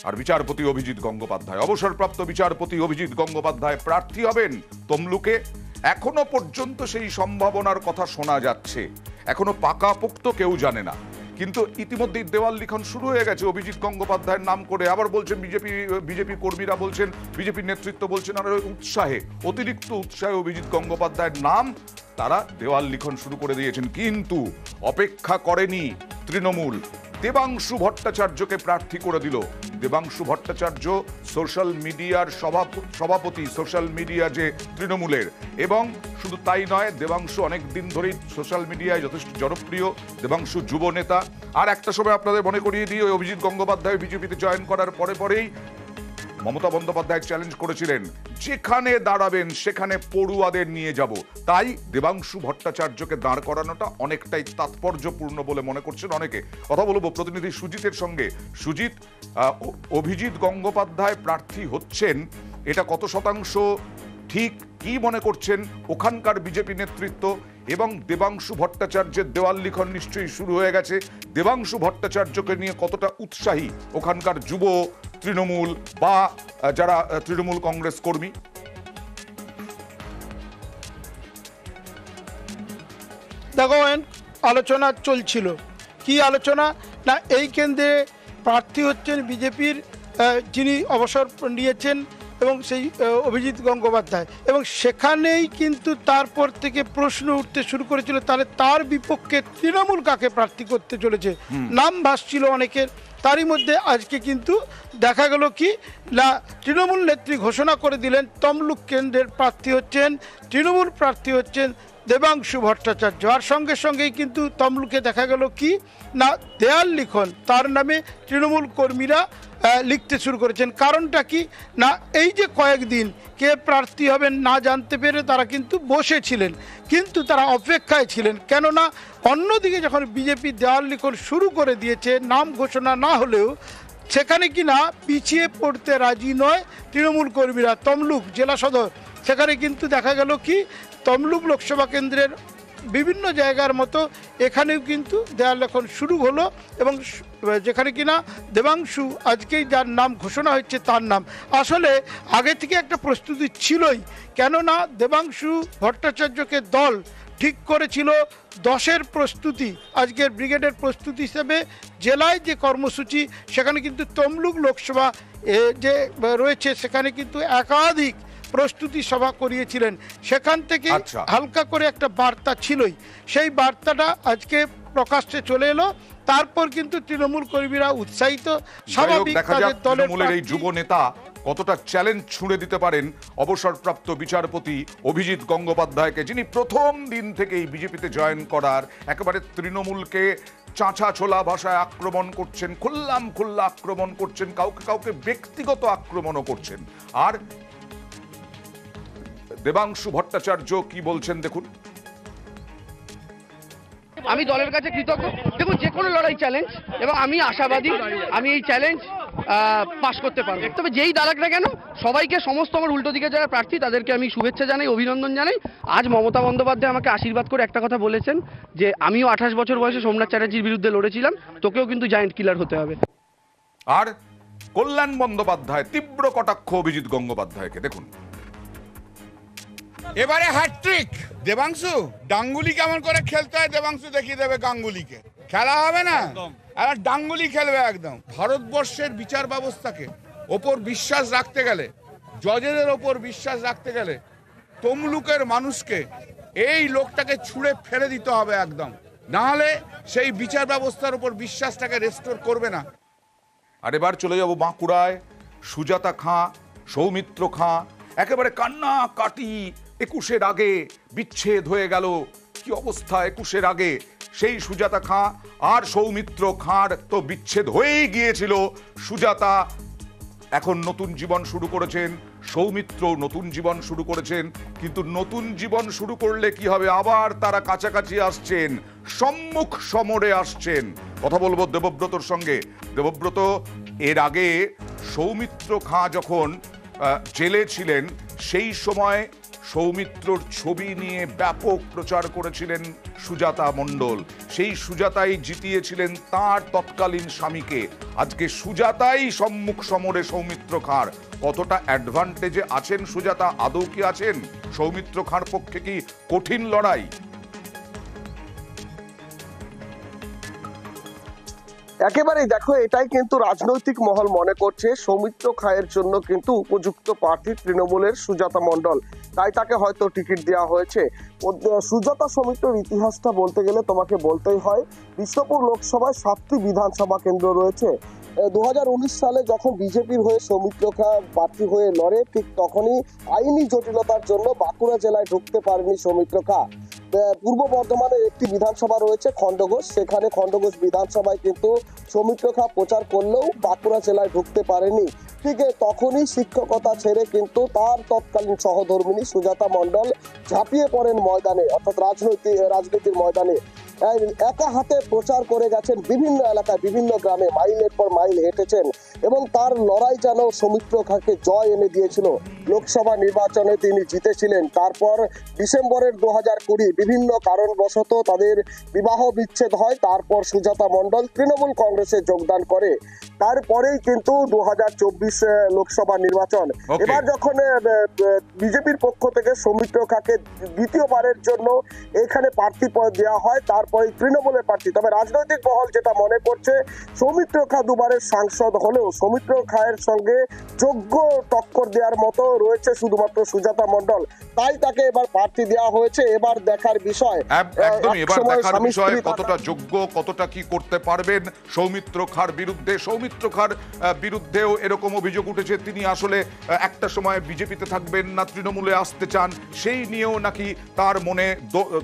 আর বিচারপতি অভিজিৎ গঙ্গোপাধ্যায়, অবসরপ্রাপ্ত বিচারপতি অভিজিৎ গঙ্গোপাধ্যায় প্রার্থী হবেন তমলুকে। এখনো পর্যন্ত সেই সম্ভাবনার কথা শোনা যাচ্ছে, এখনো পাকাপোক্ত কেউ জানে না, কিন্তু ইতিমধ্যেই দেওয়াল লিখন শুরু হয়ে গেছে অভিজিৎ গঙ্গোপাধ্যায়ের নাম করে। আবার বলছেন বিজেপি কর্মীরা বলছেন, বিজেপির নেতৃত্ব বলছেন, আর অতিরিক্ত উৎসাহে অভিজিৎ গঙ্গোপাধ্যায়ের নাম তারা দেওয়াল লিখন শুরু করে দিয়েছেন। কিন্তু অপেক্ষা করেনি তৃণমূল, দেবাংশু ভট্টাচার্যকে প্রার্থী করে দিল। দেবাংশু ভট্টাচার্য সোশ্যাল মিডিয়ার সভাপতি, সোশ্যাল মিডিয়া যে তৃণমূলের, এবং শুধু তাই নয়, দেবাংশু অনেক দিন ধরেই সোশ্যাল মিডিয়ায় যথেষ্ট জনপ্রিয়। দেবাংশু যুব নেতা। আর একটা সময় আপনাদের মনে করিয়ে দিয়ে ওই অভিজিৎ গঙ্গোপাধ্যায় বিজেপিতে জয়েন করার পরেই মমতা বন্দ্যোপাধ্যায় চ্যালেঞ্জ করেছিলেন, যেখানে দাঁড়াবেন সেখানে পড়ুয়াদের নিয়ে যাব। তাই দেবাংশু ভট্টাচার্যকে দাঁড় করানোটা অনেকটাই তাৎপর্যপূর্ণ বলে মনে করছেন অনেকে। কথা বলবো প্রতিনিধি সুজিতের সঙ্গে। সুজিত, অভিজিৎ গঙ্গোপাধ্যায় প্রার্থী হচ্ছেন, এটা কত শতাংশ ঠিক, কি মনে করছেন ওখানকার বিজেপি নেতৃত্ব? এবং দেবাংশু ভট্টাচার্যের দেওয়াল লিখন নিশ্চয়ই শুরু হয়ে গেছে, দেবাংশু ভট্টাচার্যকে নিয়ে কতটা উৎসাহী ওখানকার যুব তৃণমূল বা যারা তৃণমূল কংগ্রেস কর্মী? দেখো, আলোচনা চলছিল, কি আলোচনা না, এই কেন্দ্রে প্রার্থী হচ্ছেন বিজেপির যিনি অবসর নিয়েছেন এবং সেই অভিজিৎ গঙ্গোপাধ্যায়, এবং সেখানেই কিন্তু তারপর থেকে প্রশ্ন উঠতে শুরু করেছিল তাহলে তার বিপক্ষে তৃণমূল কাকে প্রার্থী করতে চলেছে। নাম ভাসছিল অনেকের, তারই মধ্যে আজকে কিন্তু দেখা গেল কি না, তৃণমূল নেত্রী ঘোষণা করে দিলেন তমলুক কেন্দ্রের প্রার্থী হচ্ছেন, তৃণমূল প্রার্থী হচ্ছেন দেবাংশু ভট্টাচার্য। আর সঙ্গে সঙ্গেই কিন্তু তমলুকে দেখা গেল কি না, দেয়াল লিখন তার নামে তৃণমূল কর্মীরা লিখতে শুরু করেছেন। কারণটা কি না, এই যে কয়েকদিন কে প্রার্থী হবেন না জানতে পেরে তারা কিন্তু বসেছিলেন, কিন্তু তারা অপেক্ষায় ছিলেন। কেননা অন্যদিকে যখন বিজেপি দেওয়াল লিখন শুরু করে দিয়েছে, নাম ঘোষণা না হলেও সেখানে কিনা পিছিয়ে পড়তে রাজি নয় তৃণমূল কর্মীরা। তমলুক জেলা সদর, সেখানে কিন্তু দেখা গেল কি তমলুক লোকসভা কেন্দ্রের বিভিন্ন জায়গার মতো এখানেও কিন্তু দেওয়াল লিখন শুরু হলো, এবং যেখানে কিনা দেবাংশু আজকেই যার নাম ঘোষণা হচ্ছে তার নাম। আসলে আগে থেকে একটা প্রস্তুতি ছিলই, কেননা দেবাংশু ভট্টাচার্যকে দল ঠিক করেছিল 10-এর প্রস্তুতি, আজকের ব্রিগেডের প্রস্তুতি হিসেবে জেলায় যে কর্মসূচি, সেখানে কিন্তু তমলুক লোকসভা যে রয়েছে সেখানে কিন্তু একাধিক প্রস্তুতি সভা করিয়েছিলেন। সেখান থেকে হালকা করে একটা বার্তা ছিলই, সেই বার্তাটা আজকে প্রকাশ্যে চলে এলো। তারপর কিন্তু তৃণমূল কর্মীরা উৎসাহিত, স্বাভাবিক তৃণমূলের এই যুব নেতা কতটা চ্যালেঞ্জ ছুঁড়ে দিতে পারেন অবসরপ্রাপ্ত বিচারপতি অভিজিৎ গঙ্গোপাধ্যায়কে, যিনি প্রথম দিন থেকেই বিজেপিতে জয়েন করার একেবারে তৃণমূলকে চাঁচা ছোলা ভাষায় আক্রমণ করছেন, খুল্লাম খুল্লা আক্রমণ করছেন, কাউকে কাউকে ব্যক্তিগত আক্রমণও করছেন। আর দেবাংশু ভট্টাচার্য কি বলছেন দেখুন। আমি দলের কাছে কৃতজ্ঞ। দেখুন, যে কোনো লড়াই চ্যালেঞ্জ, এবং আমি আশাবাদী আমি এই চ্যালেঞ্জ পাস করতে পারবো। তবে যেই দাঁড়াক না কেন, সবাইকে, সমস্ত আমার উল্টো দিকে যারা প্রার্থী তাদেরকে আমি শুভেচ্ছা জানাই, অভিনন্দন জানাই। আজ মমতা বন্দ্যোপাধ্যায় আমাকে আশীর্বাদ করে একটা কথা বলেছেন যে আমিও 28 বছর বয়সে সোমনাথ চ্যাটার্জির বিরুদ্ধে লড়েছিলাম, তোকেও কিন্তু জায়েন্ট কিলার হতে হবে। আর কল্যাণ বন্দ্যোপাধ্যায় তীব্র কটাক্ষ অভিজিৎ গঙ্গোপাধ্যায়কে। দেখুন। এবারে হ্যাটট্রিক দেবাংশু, ডাঙ্গুলি কেমন করে খেলতে হয় দেবাংশু দেখিয়ে দেবে গাঙ্গুলিকে। খেলা হবে না, আর ডাঙ্গুলি খেলবে একদম। ভারতবর্ষের বিচার ব্যবস্থাকে ওপর বিশ্বাস রাখতে গেলে, জজেদের ওপর বিশ্বাস রাখতে গেলে তমলুকের মানুষকে এই লোকটাকে ছুঁড়ে ফেলে দিতে হবে একদম, নাহলে সেই বিচার ব্যবস্থার উপর বিশ্বাসটাকে রেস্টোর করবে না। আর এবার চলে যাব বাঁকুড়ায়। সুজাতা খাঁ, সৌমিত্র খাঁ একেবারে কান্না কাটি। 21-এর আগে বিচ্ছেদ হয়ে গেল, কি অবস্থা 21-এর আগে। সেই সুজাতা খাঁ আর সৌমিত্র খাঁর তো বিচ্ছেদ হয়েই গিয়েছিল। সুজাতা এখন নতুন জীবন শুরু করেছেন, সৌমিত্র নতুন জীবন শুরু করেছেন। কিন্তু নতুন জীবন শুরু করলে কি হবে, আবার তারা কাছাকাছি আসছেন, সম্মুখ সমরে আসছেন। কথা বলবো দেবব্রতর সঙ্গে। দেবব্রত, এর আগে সৌমিত্র খাঁ যখন জেলে ছিলেন সেই সময় সৌমিত্রর ছবি নিয়ে ব্যাপক প্রচার করেছিলেন সুজাতা মণ্ডল। সেই সুজাতাই জিতিয়েছিলেন তার তৎকালীন স্বামীকে। আজকে সুজাতাই সম্মুখ সমরে সৌমিত্র খাঁর। কতটা অ্যাডভান্টেজে আছেন সুজাতা, আদৌ কি আছেন? সৌমিত্র খাঁর পক্ষে কি কঠিন লড়াই? একেবারেই দেখো, এটাই কিন্তু রাজনৈতিক মহল মনে করছে সৌমিত্র খাঁয়ের জন্য কিন্তু উপযুক্ত প্রার্থী তৃণমূলের সুজাতা মণ্ডল, তাই তাকে হয়তো টিকিট দেওয়া হয়েছে। সুজাতা সৌমিত্রের ইতিহাসটা বলতে গেলে তোমাকে বলতেই হয়, বিষ্ণুপুর লোকসভায় 7টি বিধানসভা কেন্দ্র রয়েছে। 2019 সালে যখন বিজেপির হয়ে সৌমিত্র খাঁ প্রার্থী হয়ে লড়ে, ঠিক তখনই আইনি জটিলতার জন্য বাঁকুড়া জেলায় ঢুকতে পারেনি সৌমিত্র খাঁ। পূর্ব বর্ধমানের একটি বিধানসভা রয়েছে খণ্ডঘোষ, সেখানে খণ্ডঘোষ বিধানসভায় কিন্তু সৌমিত্র খাঁ প্রচার করলেও বাঁকুড়া জেলায় ঢুকতে পারেনি। ঠিক তখনই শিক্ষকতা ছেড়ে কিন্তু তার তৎকালীন সহধর্মিণী সুজাতা মণ্ডল ঝাঁপিয়ে পড়েন ময়দানে, অর্থাৎ রাজনীতির ময়দানে। একা হাতে প্রচার করে গেছেন বিভিন্ন এলাকায়, বিভিন্ন গ্রামে মাইলের পর মাইল হেঁটেছেন এবং তার লড়াই যেন সৌমিত্র খাঁকে জয় এনে দিয়েছিল। লোকসভা নির্বাচনে তিনি জিতেছিলেন। তারপর ডিসেম্বরের 2020 বিভিন্ন কারণবশত তাদের বিবাহ বিচ্ছেদ হয়। তারপর সুজাতা মণ্ডল তৃণমূল কংগ্রেসে যোগদান করে। তারপরেই কিন্তু 2024 লোকসভা নির্বাচন। এবার যখন বিজেপির পক্ষ থেকে সৌমিত্র খাঁকে দ্বিতীয়বারের জন্য এখানে প্রার্থী দেওয়া হয়, তারপরে তৃণমূলের প্রার্থী। তবে রাজনৈতিক মহল যেটা মনে করছে, সৌমিত্র খাঁ দুবারের সাংসদ হলেও সৌমিত্র খাঁয়ের সঙ্গে যোগ্য টক্কর দেওয়ার মতো রয়েছে শুধুমাত্র সুজাতা মণ্ডল, তাই তাকে এবার প্রার্থী দেওয়া হয়েছে। এবার দেখার বিষয়, একদমই এবার দেখার বিষয় কতটা যোগ্য, কতটা কি করতে পারবেন সৌমিত্র খাঁর বিরুদ্ধে। সৌমিত্র খাঁর বিরুদ্ধেও এরকম অভিযোগ উঠেছে তিনি আসলে একটা সময় বিজেপিতে থাকবেন না, তৃণমূলে আসতে চান, সেই নিয়েও নাকি তার মনে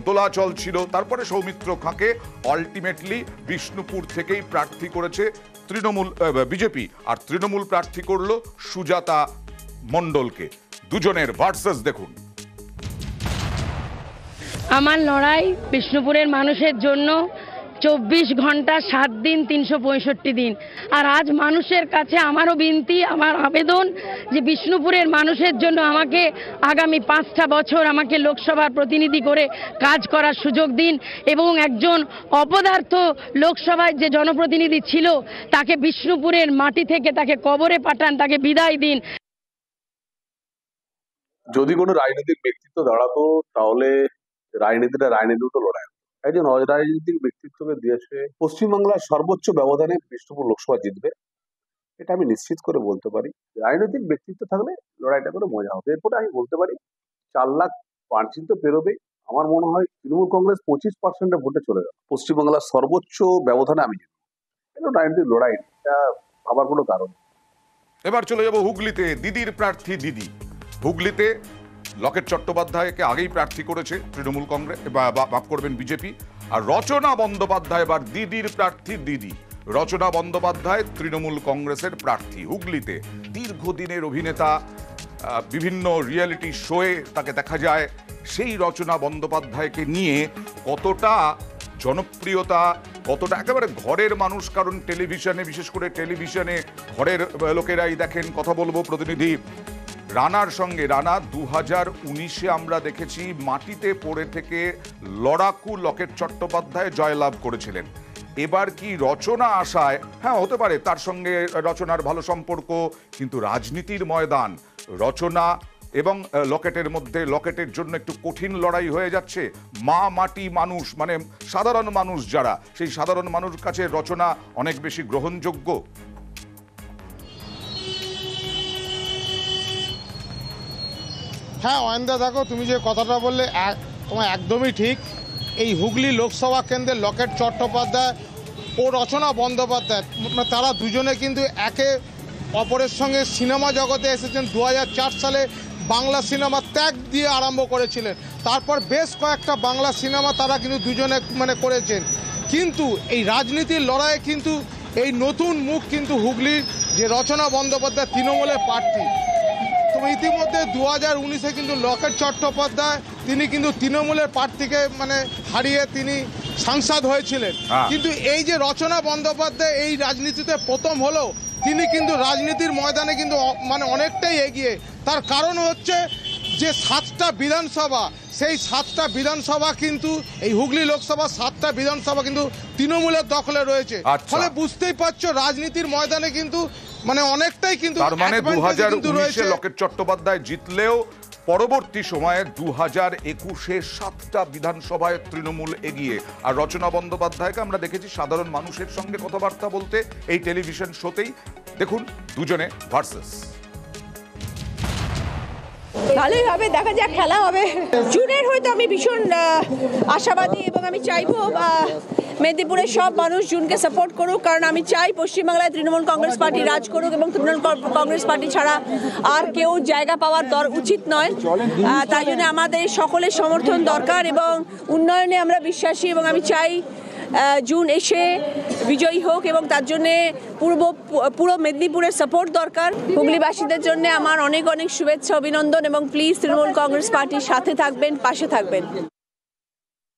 দোলাচল ছিল। তারপরে সৌমিত্র খাঁকে আলটিমেটলি বিষ্ণুপুর থেকেই প্রার্থী করেছে তৃণমূল বিজেপি, আর তৃণমূল প্রার্থী করলো সুজাতা মণ্ডলকে। দুজনের ভার্সাস দেখুন। আমার লড়াই বিষ্ণুপুরের মানুষের জন্য 24 ঘন্টা 7 দিন 365 দিন। আর আজ মানুষের কাছে আমারও বিনতি, আমার আবেদন যে বিষ্ণুপুরের মানুষের জন্য আমাকে আগামী 5টা বছর আমাকে লোকসভার প্রতিনিধি করে কাজ করার সুযোগ দিন এবং একজন অপদার্থ লোকসভায় যে জনপ্রতিনিধি ছিল তাকে বিষ্ণুপুরের মাটি থেকে তাকে কবরে পাঠান, তাকে বিদায় দিন। যদি কোনো রাজনৈতিক ব্যক্তিত্ব দাঁড়াতো তাহলে রাজনীতির তো লড়াই। একজন অরাজনৈতিক ব্যক্তিত্বকে দিয়েছে, পশ্চিমবাংলার সর্বোচ্চ ব্যবধানে বিষ্ণুপুর লোকসভা জিতবে, এটা আমি নিশ্চিত করে বলতে পারি। রাজনৈতিক ব্যক্তিত্ব থাকলে লড়াইটা করে মজা হবে। এরপরে আমি বলতে পারি 4 লাখ প্রার্থী তো পেরোবে। আমার মনে হয় তৃণমূল কংগ্রেস 25% ভোটে চলে গেল। পশ্চিমবাংলার সর্বোচ্চ ব্যবধানে আমি জিতব। এটা রাজনৈতিক লড়াই, এটা ভাবার কোনো কারণ। এবার চলে যাব হুগলিতে। দিদির প্রার্থী দিদি। হুগলিতে লকেট চট্টোপাধ্যায়কে আগেই প্রার্থী করেছে তৃণমূল কংগ্রেস, মাফ করবেন বিজেপি। আর রচনা বন্দ্যোপাধ্যায় এবার দিদির প্রার্থী দিদি। রচনা বন্দ্যোপাধ্যায় তৃণমূল কংগ্রেসের প্রার্থী হুগলিতে। দীর্ঘদিনের অভিনেতা, বিভিন্ন রিয়েলিটি শোয়ে তাকে দেখা যায়। সেই রচনা বন্দ্যোপাধ্যায়কে নিয়ে কতটা জনপ্রিয়তা, কতটা একেবারে ঘরের মানুষ, কারণ টেলিভিশনে, বিশেষ করে টেলিভিশনে ঘরের লোকেরাই দেখেন। কথা বলবো প্রতিনিধি রানার সঙ্গে। রানা, 2019-এ আমরা দেখেছি মাটিতে পড়ে থেকে লড়াকু লকেট চট্টোপাধ্যায় জয়লাভ করেছিলেন। এবার কি রচনা আসায়, হ্যাঁ হতে পারে তার সঙ্গে রচনার ভালো সম্পর্ক, কিন্তু রাজনীতির ময়দান রচনা এবং লকেটের মধ্যে, লকেটের জন্য একটু কঠিন লড়াই হয়ে যাচ্ছে। মা মাটি মানুষ, মানে সাধারণ মানুষ যারা, সেই সাধারণ মানুষের কাছে রচনা অনেক বেশি গ্রহণযোগ্য। হ্যাঁ অয়নদা, দেখো তুমি যে কথাটা বললে তোমার একদমই ঠিক। এই হুগলি লোকসভা কেন্দ্রের লকেট চট্টোপাধ্যায় ও রচনা বন্দ্যোপাধ্যায়, তারা দুজনে কিন্তু একে অপরের সঙ্গে সিনেমা জগতে এসেছেন 2004 সালে। বাংলা সিনেমা ত্যাগ দিয়ে আরম্ভ করেছিলেন, তারপর বেশ কয়েকটা বাংলা সিনেমা তারা কিন্তু দুজনে করেছেন। কিন্তু এই রাজনীতির লড়াইয়ে কিন্তু এই নতুন মুখ কিন্তু হুগলির যে রচনা বন্দ্যোপাধ্যায় তৃণমূলের প্রার্থী। তো ইতিমধ্যে 2019-এ কিন্তু লকেট চট্টোপাধ্যায় তিনি কিন্তু তৃণমূলের প্রার্থীকে হারিয়ে তিনি সাংসদ হয়েছিলেন। কিন্তু এই যে রচনা বন্দ্যোপাধ্যায় এই রাজনীতিতে প্রথম হলো, তিনি কিন্তু রাজনীতির ময়দানে কিন্তু অনেকটাই এগিয়ে। তার কারণ হচ্ছে যে 7টা বিধানসভা, সেই 7টা বিধানসভা কিন্তু এই হুগলি লোকসভা 7টা বিধানসভা কিন্তু তৃণমূলের দখলে রয়েছে। ফলে বুঝতেই পারছো রাজনীতির ময়দানে কিন্তু অনেকটাই কিন্তু, তার মানে 2019-এ লকেট চট্টোপাধ্যায় জিতলেও পরবর্তী সময়ে 2021-এ 7টা বিধানসভায় তৃণমূল এগিয়ে। আর রচনা বন্দ্যোপাধ্যায়কে আমরা দেখেছি সাধারণ মানুষের সঙ্গে কথাবার্তা বলতে এই টেলিভিশন শোতেই। দেখুন দুজনে ভার্সেস। ভালোই হবে, দেখা যাক, খেলা হবে। জুনের হয়তো আমি ভীষণ আশাবাদী এবং আমি চাইবো মেদিনীপুরের সব মানুষ জুনকে সাপোর্ট করুক, কারণ আমি চাই পশ্চিমবাংলায় তৃণমূল কংগ্রেস পার্টি রাজ করুক এবং তৃণমূল কংগ্রেস পার্টি ছাড়া আর কেউ জায়গা পাওয়ার উচিত নয়। তাই জন্য আমাদের সকলের সমর্থন দরকার এবং উন্নয়নে আমরা বিশ্বাসী এবং আমি চাই জুন এসে বিজয়ী হোক এবং তার জন্যে পুরো মেদিনীপুরের সাপোর্ট দরকার। হুগলিবাসীদের জন্য আমার অনেক অনেক শুভেচ্ছা, অভিনন্দন এবং প্লিজ তৃণমূল কংগ্রেস পার্টির সাথে থাকবেন, পাশে থাকবেন।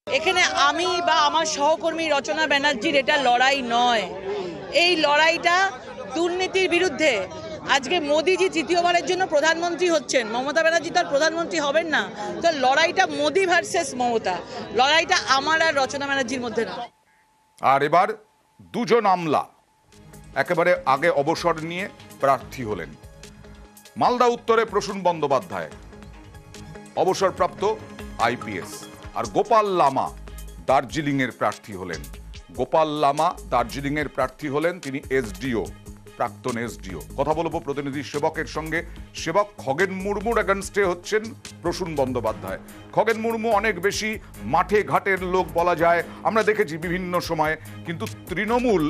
এখানে আমি বা আমার সহকর্মী রচনা ব্যানার্জির এটা লড়াই নয়, এই লড়াইটা দুর্নীতির বিরুদ্ধে। আজকে মোদিজি তৃতীয়বারের জন্য প্রধানমন্ত্রী হচ্ছেন, মমতা ব্যানার্জি তো আর প্রধানমন্ত্রী হবেন না। তো লড়াইটা মোদি ভার্সেস মমতা, লড়াইটা আমার আর রচনা ব্যানার্জির মধ্যে না। আর এবার দুজন আমলা একেবারে আগে অবসর নিয়ে প্রার্থী হলেন। মালদা উত্তরে প্রসূন বন্দ্যোপাধ্যায় অবসরপ্রাপ্ত আইপিএস, আর গোপাল লামা দার্জিলিংয়ের প্রার্থী হলেন। গোপাল লামা দার্জিলিংয়ের প্রার্থী হলেন, তিনি এসডিও, প্রাক্তন এসডিও। কথা বলবো প্রতিনিধি সেবকের সঙ্গে। সেবক, খগেন মুর্মুর এগেনস্টে হচ্ছেন প্রসূন বন্দ্যোপাধ্যায়। খগেন মুর্মু অনেক বেশি মাঠে ঘাটের লোক বলা যায়, আমরা দেখেছি বিভিন্ন সময়ে, কিন্তু তৃণমূল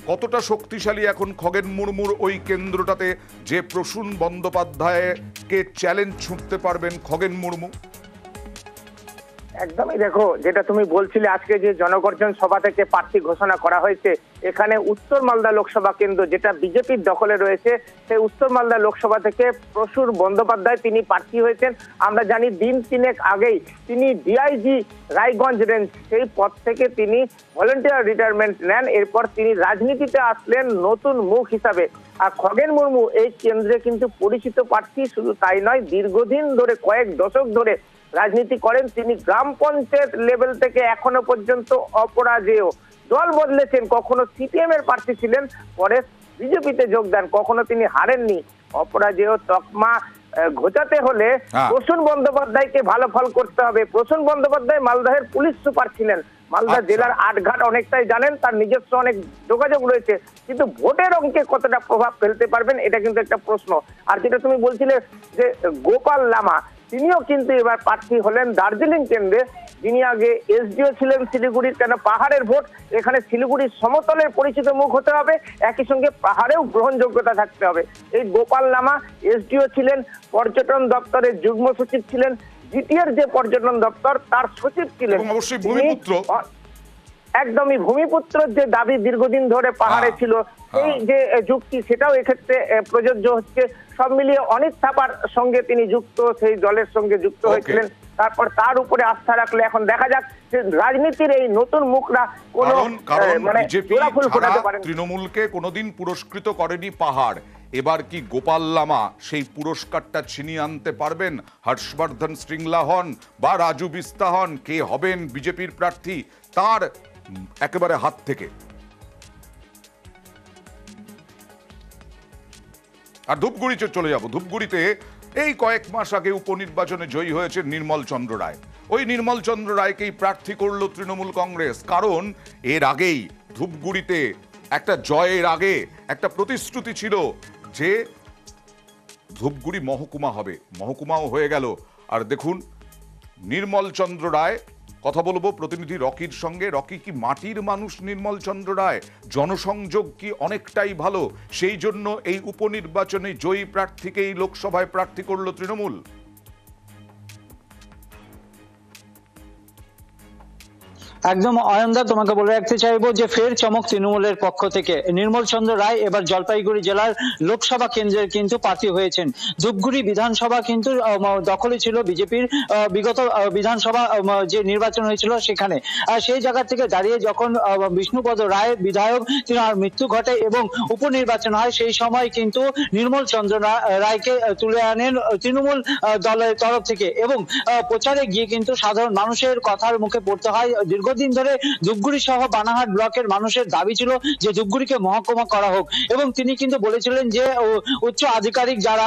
কতটা শক্তিশালী এখন খগেন মুর্মুর ওই কেন্দ্রটাতে যে প্রসূন বন্দ্যোপাধ্যায়কে চ্যালেঞ্জ ছুঁড়তে পারবেন খগেন মুর্মু? একদমই, দেখো যেটা তুমি বলছিলে, আজকে যে জনগর্জন সভা থেকে প্রার্থী ঘোষণা করা হয়েছে, এখানে উত্তর মালদা লোকসভা কেন্দ্র যেটা বিজেপির দখলে রয়েছে, সেই উত্তর মালদা লোকসভা থেকে প্রসূন বন্দ্যোপাধ্যায় তিনি প্রার্থী হয়েছেন। আমরা জানি দিন তিনেক আগেই তিনি ডিআইজি রায়গঞ্জ রেঞ্জ, সেই পদ থেকে তিনি ভলেন্টিয়ার রিটায়ারমেন্ট নেন। এরপর তিনি রাজনীতিতে আসলেন নতুন মুখ হিসাবে। আর খগেন মুর্মু এই কেন্দ্রে কিন্তু পরিচিত প্রার্থী, শুধু তাই নয়, দীর্ঘদিন ধরে কয়েক দশক ধরে রাজনীতি করেন তিনি। গ্রাম পঞ্চায়েত লেভেল থেকে এখনো পর্যন্ত অপরাজেয়, দল বদলেছেন, কখনো সিপিএম এর প্রার্থী ছিলেন, পরে বিজেপিতে যোগদান, কখনো তিনি হারেননি। অপরাজেয় তকমা ঘোচাতে হলে প্রসূন বন্দ্যোপাধ্যায়কে ভালো ফল করতে হবে। প্রসূন বন্দ্যোপাধ্যায় মালদহের পুলিশ সুপার ছিলেন, মালদা জেলার 8 ঘাট অনেকটাই জানেন, তার নিজস্ব অনেক যোগাযোগ রয়েছে, কিন্তু ভোটের অঙ্কে কতটা প্রভাব ফেলতে পারবেন এটা কিন্তু একটা প্রশ্ন। আর যেটা তুমি বলছিলে যে গোপাল লামা, তিনিও কিন্তু এবার প্রার্থী হলেন দার্জিলিং কেন্দ্রে। যিনি আগে এসডিও ছিলেন শিলিগুড়ির, কেন পাহাড়ের ভোট, এখানে শিলিগুড়ির সমতলের পরিচিত মুখ হতে হবে, একই সঙ্গে পাহাড়েও গ্রহণযোগ্যতা থাকতে হবে। এই গোপাল লামা এসডিও ছিলেন, পর্যটন দপ্তরের যুগ্ম সচিব ছিলেন, জিটিএর যে পর্যটন দপ্তর তার সচিব ছিলেন, অবশ্যই ভূমিপুত্র, একদমই ভূমিপুত্রের যে দাবি দীর্ঘদিন ধরে পাহাড়ে ছিল, সেই যে যুক্তি সেটাও এক্ষেত্রে প্রযোজ্য হচ্ছে। সব মিলিয়ে অনিত থাপার সঙ্গে তিনি যুক্ত, সেই দলের সঙ্গে যুক্ত হয়েছিলেন, তারপর তার উপরে আস্থা রাখলে এখন দেখা যাক যে রাজনীতির এই নতুন মুখরা কোন তৃণমূলকে কোনোদিন পুরস্কৃত করেনি পাহাড়। এবার কি গোপাল লামা সেই পুরস্কারটা ছিনিয়ে আনতে পারবেন? হর্ষবর্ধন শ্রীংলা হন বা রাজু বিস্তা হন, কে হবেন বিজেপির প্রার্থী, তার একেবারে হাত থেকে আর ধূপগুড়িতে চলে যাব। ধূপগুড়িতে এই কয়েক মাস আগে উপনির্বাচনে জয়ী হয়েছে নির্মল চন্দ্র রায়। ওই নির্মল চন্দ্র রায়কেই প্রার্থী করলো তৃণমূল কংগ্রেস, কারণ এর আগেই ধূপগুড়িতে একটা জয়ের আগে একটা প্রতিশ্রুতি ছিল যে ধূপগুড়ি মহকুমা হবে, মহকুমাও হয়ে গেল। আর দেখুন নির্মল চন্দ্র রায়, কথা বলবো প্রতিনিধি রকির সঙ্গে। রকি, কি মাটির মানুষ নির্মল চন্দ্র রায়? জনসংযোগ কি অনেকটাই ভালো? সেই জন্য এই উপনির্বাচনে জয়ী প্রার্থীকেই লোকসভায় প্রার্থী করলো তৃণমূল। একদম অয়নদা, তোমাকে বলে রাখতে চাইবো যে ফের চমক তৃণমূলের পক্ষ থেকে। নির্মল চন্দ্র রায় এবার জলপাইগুড়ি জেলার লোকসভা কেন্দ্রের কিন্তু প্রার্থী হয়েছেন। ধূপগুড়ি বিধানসভা কিন্তু দখলে ছিল বিজেপির বিগত বিধানসভা যে নির্বাচন হয়েছিল সেখানে। আর সেই জায়গা থেকে দাঁড়িয়ে যখন বিষ্ণুপদ রায় বিধায়ক তার মৃত্যু ঘটে এবং উপনির্বাচন হয়, সেই সময় কিন্তু নির্মল চন্দ্র রায়কে তুলে আনেন তৃণমূল দলের তরফ থেকে এবং প্রচারে গিয়ে কিন্তু সাধারণ মানুষের কথার মুখে পড়তে হয়। দীর্ঘদিন ধরে ধূপগুড়ি সহ বানাহাট ব্লকের মানুষের দাবি ছিল যে ধূপগুড়িকে মহকুমা করা হোক এবং তিনি কিন্তু বলেছিলেন যে উচ্চ আধিকারিক যারা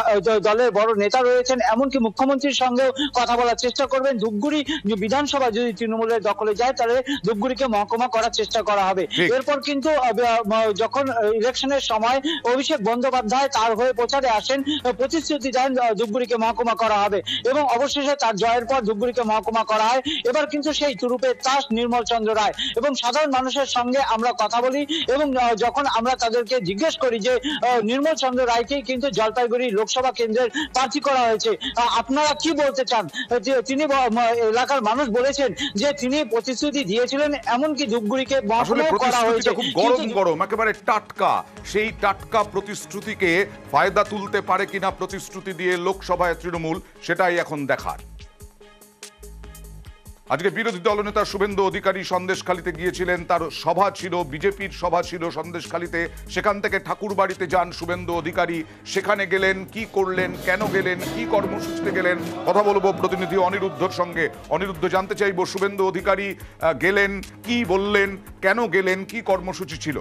দলের বড় নেতা রয়েছেন, এমনকি মুখ্যমন্ত্রীর সঙ্গেও কথা বলার চেষ্টা করবেন। ধূপগুড়ি বিধানসভা যদি তৃণমূলের দখলে যায় তাহলে ধূপগুড়িকে মহকুমা করার চেষ্টা করা হবে। এরপর কিন্তু যখন ইলেকশনের সময় অভিষেক বন্দ্যোপাধ্যায় তার হয়ে প্রচারে আসেন, প্রতিশ্রুতি দেন ধূপগুড়িকে মহকুমা করা হবে এবং অবশেষে তার জয়ের পর ধূপগুড়িকে মহকুমা করা হয়। এবার কিন্তু সেই তুরুপের তাস নির্মল চন্দ্র রায় এবং সাধারণ মানুষের সঙ্গে আমরা কথা বলি এবং যখন আমরা তাদেরকে জিজ্ঞেস করি যে নির্মল চন্দ্র রায়কে কিন্তু জলপাইগুড়ি লোকসভা কেন্দ্রের প্রার্থী করা হয়েছে, আপনারা কি বলতে চান? তিনি এলাকার মানুষ বলেছেন যে তিনি প্রতিশ্রুতি দিয়েছিলেন, এমনকি ধূপগুড়িকে মহকুমা করা হয়েছে। খুব গরম গরম, একেবারে টাটকা, সেই টাটকা প্রতিশ্রুতিকে ফায়দা তুলতে পারে কিনা প্রতিশ্রুতি দিয়ে লোকসভায় তৃণমূল, সেটাই এখন দেখার। আজকে বিরোধী দলনেতা শুভেন্দু অধিকারী সন্দেশখালীতে গিয়েছিলেন, তার সভা ছিল, বিজেপির সভা ছিল সন্দেশখালীতে। সেখান থেকে ঠাকুরবাড়িতে যান শুভেন্দু অধিকারী। সেখানে গেলেন, কি করলেন, কেন গেলেন, কি কর্মসূচিতে গেলেন, কথা বলবো প্রতিনিধি অনিরুদ্ধর সঙ্গে। অনিরুদ্ধ, জানতে চাইবো শুভেন্দু অধিকারী গেলেন, কি বললেন, কেন গেলেন, কি কর্মসূচি ছিল?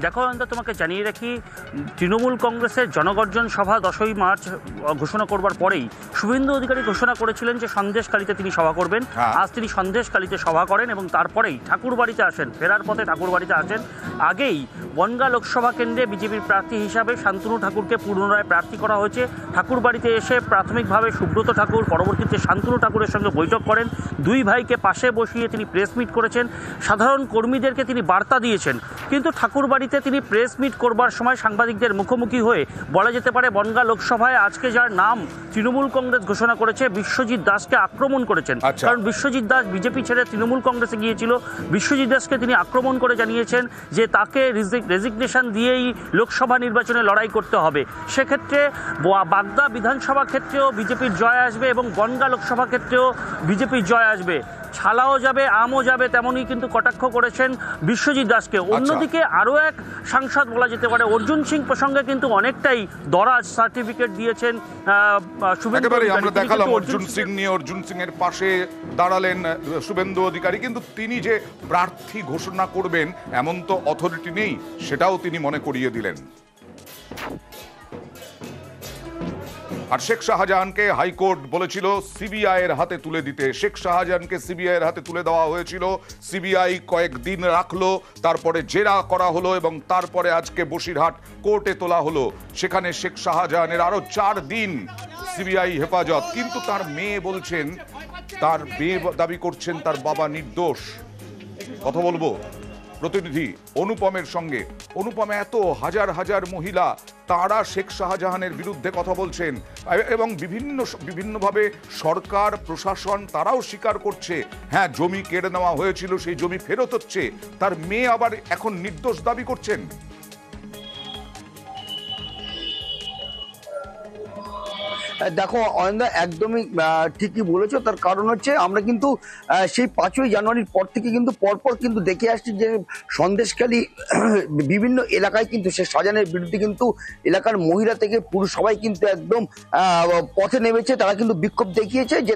দেখো অন্ত, তোমাকে জানিয়ে রাখি, তৃণমূল কংগ্রেসের জনগর্জন সভা 10ই মার্চ ঘোষণা করবার পরেই শুভেন্দু অধিকারী ঘোষণা করেছিলেন যে সন্দেশখালীতে তিনি সভা করবেন। আজ তিনি সন্দেশখালীতে সভা করেন এবং তারপরেই ঠাকুরবাড়িতে আসেন, ফেরার পথে ঠাকুরবাড়িতে আসেন। আগেই বনগাঁ লোকসভা কেন্দ্রে বিজেপির প্রার্থী হিসাবে শান্তনু ঠাকুরকে পুনরায় প্রার্থী করা হয়েছে। ঠাকুরবাড়িতে এসে প্রাথমিকভাবে সুব্রত ঠাকুর, পরবর্তীতে শান্তনু ঠাকুরের সঙ্গে বৈঠক করেন। দুই ভাইকে পাশে বসিয়ে তিনি প্রেস মিট করেছেন, সাধারণ কর্মীদেরকে তিনি বার্তা দিয়েছেন। কিন্তু ঠাকুরবাড়িতে তিনি প্রেস মিট করবার সময় সাংবাদিকদের মুখোমুখি হয়ে বলা যেতে পারে বনগাঁ লোকসভায় আজকে যার নাম তৃণমূল কংগ্রেস ঘোষণা করেছে বিশ্বজিৎ দাসকে আক্রমণ করেছেন। কারণ বিশ্বজিৎ দাস বিজেপি ছেড়ে তৃণমূল কংগ্রেসে গিয়েছিল। বিশ্বজিৎ দাসকে তিনি আক্রমণ করে জানিয়েছেন যে তাকে রেজিগনেশন দিয়েই লোকসভা নির্বাচনে লড়াই করতে হবে। সেক্ষেত্রে বাগদা বিধানসভা ক্ষেত্রেও বিজেপির জয় আসবে এবং বনগাঁ লোকসভা ক্ষেত্রেও বিজেপির জয় আসবে। ছালাও যাবে, আমও যাবে, তেমনই কিন্তু কটাক্ষ করেছেন বিশ্বজিৎ দাসকে। অন্যদিকে আরও এক সাংসদ বলা যেতে পারে অর্জুন সিং প্রসঙ্গে কিন্তু অনেকটাই দরাজ সার্টিফিকেট দিয়েছেন শুভেন্দু অধিকারী। আমরা দেখালাম অর্জুন সিং নিয়ে, অর্জুন সিং এর পাশে দাঁড়ালেন শুভেন্দু অধিকারী, কিন্তু তিনি যে প্রার্থী ঘোষণা করবেন এমন তো অথরিটি নেই, সেটাও তিনি মনে করিয়ে দিলেন। আর শেখ শাহজাহানকে হাইকোর্ট বলেছিল সিবিআই এর হাতে তুলে দিতে। শেখ শাহজাহানকে সিবিআই এর হাতে তুলে দেওয়া হয়েছিল, সিবিআই কয়েকদিন রাখলো, তারপরে জেরা করা হলো এবং তারপরে আজকে বসিরহাট কোর্টে তোলা হলো। সেখানে শেখ শাহজাহানের আরো 4 দিন সিবিআই হেফাজত। কিন্তু তার মেয়ে বলছেন, তার মেয়ে দাবি করছেন তার বাবা নির্দোষ। কথা বলবো প্রতিনিধি অনুপমের সঙ্গে। অনুপম, এত হাজার হাজার মহিলা তারা শেখ শাহজাহানের বিরুদ্ধে কথা বলছেন এবং বিভিন্নভাবে সরকার প্রশাসন তারাও স্বীকার করছে হ্যাঁ জমি কেড়ে নেওয়া হয়েছিল, সেই জমি ফেরত হচ্ছে। তার মেয়ে আবার এখন নির্দোষ দাবি করছেন। দেখো অয়নদা একদমই ঠিকই বলেছো। তার কারণ হচ্ছে আমরা কিন্তু সেই 5ই জানুয়ারির পর থেকে কিন্তু পরপর কিন্তু দেখে আসছি যে সন্দেশখালী বিভিন্ন এলাকায় কিন্তু সে শাহজাহানের বিরুদ্ধে কিন্তু এলাকার মহিলা থেকে পুরুষ সবাই কিন্তু একদম পথে নেমেছে। তারা কিন্তু বিক্ষোভ দেখিয়েছে যে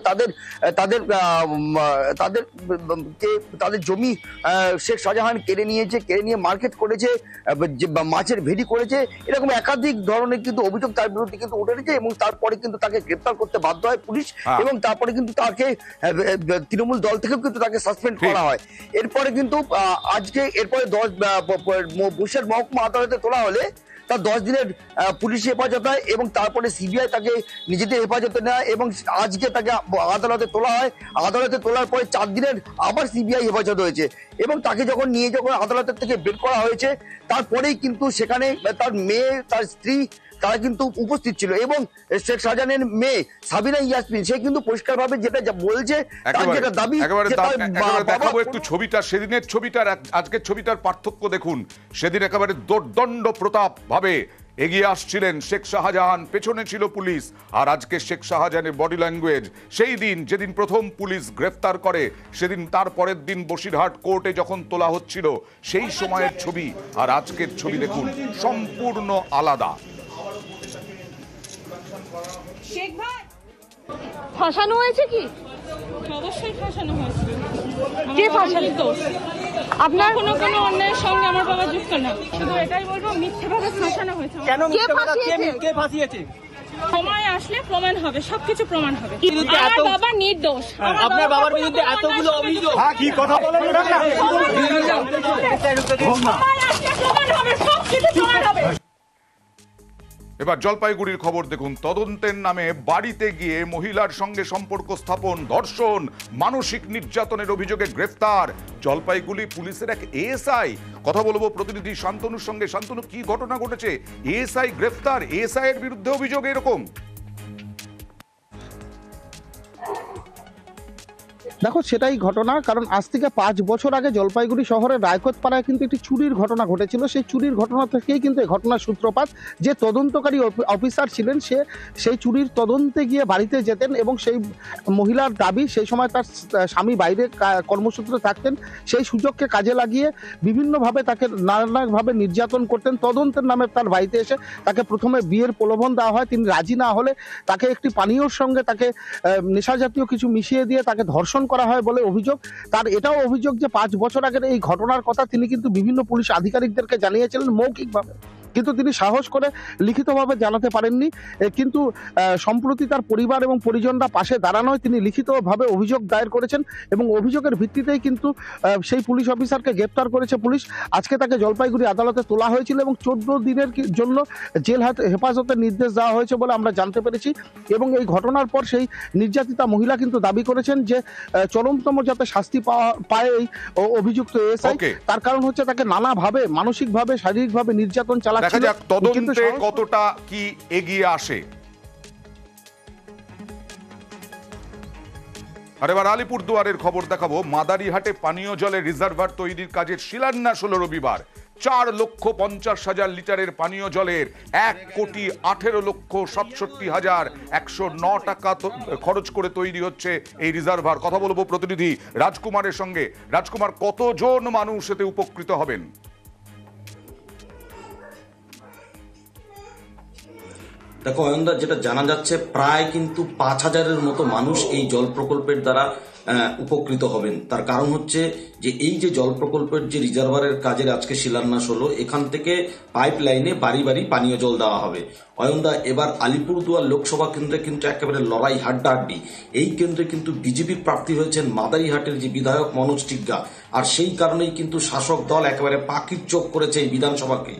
তাদের জমি শেখ শাহজাহান কেড়ে নিয়ে মার্কেট করেছে, মাছের ভেড়ি করেছে, এরকম একাধিক ধরনের কিন্তু অভিযোগ তার বিরুদ্ধে কিন্তু উঠেছে এবং তারপরে কিন্তু তাকে গ্রেপ্তার করতে বাধ্য হয় পুলিশ এবং তারপরে কিন্তু তাকে তৃণমূল দল থেকেও কিন্তু তাকে সাসপেন্ড করা হয়। এরপরে কিন্তু এরপরে বুশের মহকুমা আদালতে তোলা হলে তার 10 দিনের পুলিশ হেফাজত হয় এবং তারপরে সিবিআই তাকে নিজেদের হেফাজতে নেয় এবং আজকে তাকে আদালতে তোলা হয়। আদালতে তোলার পরে 4 দিনের আবার সিবিআই হেফাজত হয়েছে এবং তাকে যখন আদালতের থেকে বের করা হয়েছে তারপরেই কিন্তু সেখানে তার মেয়ে, তার স্ত্রী তারা কিন্তু উপস্থিত ছিল এবং শেখ শাহজাহানের মেয়ে সাবিনা ইয়াসমিন সে কিন্তু পরিষ্কারভাবে যেটা বলছে তার যেটা দাবি দেখাবো একটু ছবিটা, সেদিনের ছবিটার আজকের ছবিটার পার্থক্য দেখুন। সেদিন একেবারে দোর্দণ্ড প্রতাপ ভাবে এগিয়ে আসছিলেন শেখ শাহজাহান, পেছনে ছিল পুলিশ। আর আজকে শেখ শাহজাহানের বডি ল্যাঙ্গুয়েজ, সেই দিন যেদিন প্রথম পুলিশ গ্রেফতার করে সেদিন তার পরের দিন বসিরহাট কোর্টে যখন তোলা হচ্ছিল সেই সময়ের ছবি আর আজকের ছবি দেখুন, সম্পূর্ণ আলাদা। ফাঁসানো হয়েছে কি? অবশ্যই ফাঁসানো হয়েছে। কে ফাঁসানো? আপনার কোনো অন্যায়ের সঙ্গে আমার বাবা যুক্ত না। শুধু এটাই বলবো মিথ্যেভাবে ফাঁসানো হয়েছে। কেন কে ফাঁসিয়েছে? সময় আসলে প্রমাণ হবে, সবকিছু প্রমাণ হবে। আমার বাবা নির্দোষ। আপনার বাবার বিরুদ্ধে এতগুলো অভিযোগ, কি কথা বলেন? সময় আসলে প্রমাণ হবে, সবকিছু প্রমাণ হবে। এবার জলপাইগুড়ির খবর দেখুন। তদন্তের নামে বাড়িতে গিয়ে মহিলার সঙ্গে সম্পর্ক স্থাপন, ধর্ষণ, মানসিক নির্যাতনের অভিযোগে গ্রেফতার জলপাইগুড়ি পুলিশের এক এএসআই। কথা বলবো প্রতিনিধি শান্তনুর সঙ্গে। শান্তনু, কি ঘটনা ঘটেছে? এএসআই গ্রেফতার, এএসআই এর বিরুদ্ধে অভিযোগ এরকম? দেখো সেটাই ঘটনা, কারণ আজ থেকে 5 বছর আগে জলপাইগুড়ি শহরের রায়কোটপাড়ায় কিন্তু একটি চুরির ঘটনা ঘটেছিল। সেই চুরির ঘটনা থেকেই কিন্তু এই ঘটনার সূত্রপাত। যে তদন্তকারী অফিসার ছিলেন সে সেই চুরির তদন্তে গিয়ে বাড়িতে যেতেন এবং সেই মহিলার দাবি সেই সময় তার স্বামী বাইরে কর্মসূত্রে থাকতেন, সেই সুযোগকে কাজে লাগিয়ে বিভিন্নভাবে তাকে নানাভাবে নির্যাতন করতেন। তদন্তের নামে তার বাড়িতে এসে তাকে প্রথমে বিয়ের প্রলোভন দেওয়া হয়, তিনি রাজি না হলে তাকে একটি পানীয়র সঙ্গে তাকে নেশা জাতীয় কিছু মিশিয়ে দিয়ে তাকে ধর্ষণ করা হয় বলে অভিযোগ। তার এটাও অভিযোগ যে 5 বছর আগের এই ঘটনার কথা তিনি কিন্তু বিভিন্ন পুলিশ আধিকারিকদেরকে জানিয়েছিলেন মৌখিকভাবে, কিন্তু তিনি সাহস করে লিখিতভাবে জানাতে পারেননি। কিন্তু সম্প্রতি তার পরিবার এবং পরিজনরা পাশে দাঁড়ানোয় তিনি লিখিতভাবে অভিযোগ দায়ের করেছেন এবং অভিযোগের ভিত্তিতেই কিন্তু সেই পুলিশ অফিসারকে গ্রেপ্তার করেছে পুলিশ। আজকে তাকে জলপাইগুড়ি আদালতে তোলা হয়েছিল এবং 14 দিনের জন্য জেল হেফাজতের নির্দেশ দেওয়া হয়েছে বলে আমরা জানতে পেরেছি। এবং এই ঘটনার পর সেই নির্যাতিতা মহিলা কিন্তু দাবি করেছেন যে চরমতম যাতে শাস্তি পায় এই অভিযুক্ত এসআই। তার কারণ হচ্ছে তাকে নানাভাবে মানসিকভাবে শারীরিকভাবে নির্যাতন চালাচ্ছে। দেখা যাক তদন্তে কতটা কি এগিয়ে আসে। আর এবার আলিপুরদুয়ারের খবর দেখাবো। মাদারিহাটে পানীয় জলের রিজার্ভার তৈরির কাজের শিলান্যাস হলো রবিবার। 4,50,000 লিটারের পানীয় জলের 1,18,67,109 টাকা খরচ করে তৈরি হচ্ছে এই রিজার্ভার। কথা বলবো প্রতিনিধি রাজকুমারের সঙ্গে। রাজকুমার, কতজন মানুষ এতে উপকৃত হবেন? দেখো অয়নদা, যেটা জানা যাচ্ছে প্রায় কিন্তু 5,000-এর মতো মানুষ এই জল প্রকল্পের দ্বারা উপকৃত হবেন। তার কারণ হচ্ছে যে এই যে জল প্রকল্পের যে রিজার্ভারের কাজের আজকে শিলান্যাস হলো, এখান থেকে পাইপ লাইনে বাড়ি বাড়ি পানীয় জল দেওয়া হবে। অয়নদা, এবার আলিপুরদুয়ার লোকসভা কেন্দ্রে কিন্তু একেবারে লড়াই হাড্ডাহাড্ডি। এই কেন্দ্রে কিন্তু বিজেপির প্রার্থী হয়েছেন মাদারিহাটের যে বিধায়ক মনোজ টিগ্গা, আর সেই কারণেই কিন্তু শাসক দল একেবারে পাখির চোখ করেছে এই বিধানসভাকে।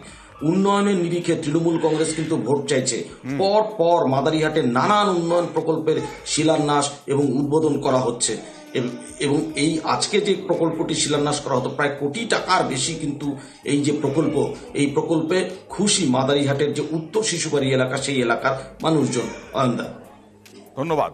উন্নয়নের নিরিখে তৃণমূল কংগ্রেস কিন্তু ভোট চাইছে। পর পর মাদারিহাটে নানান উন্নয়ন প্রকল্পের শিলান্যাস এবং উদ্বোধন করা হচ্ছে এবং এই আজকে যে প্রকল্পটি শিলান্যাস করা হতো প্রায় কোটি টাকার বেশি কিন্তু এই যে প্রকল্প, এই প্রকল্পে খুশি মাদারিহাটের যে উত্তর শিশুবাড়ি এলাকা সেই এলাকার মানুষজন। অয়নদা, ধন্যবাদ।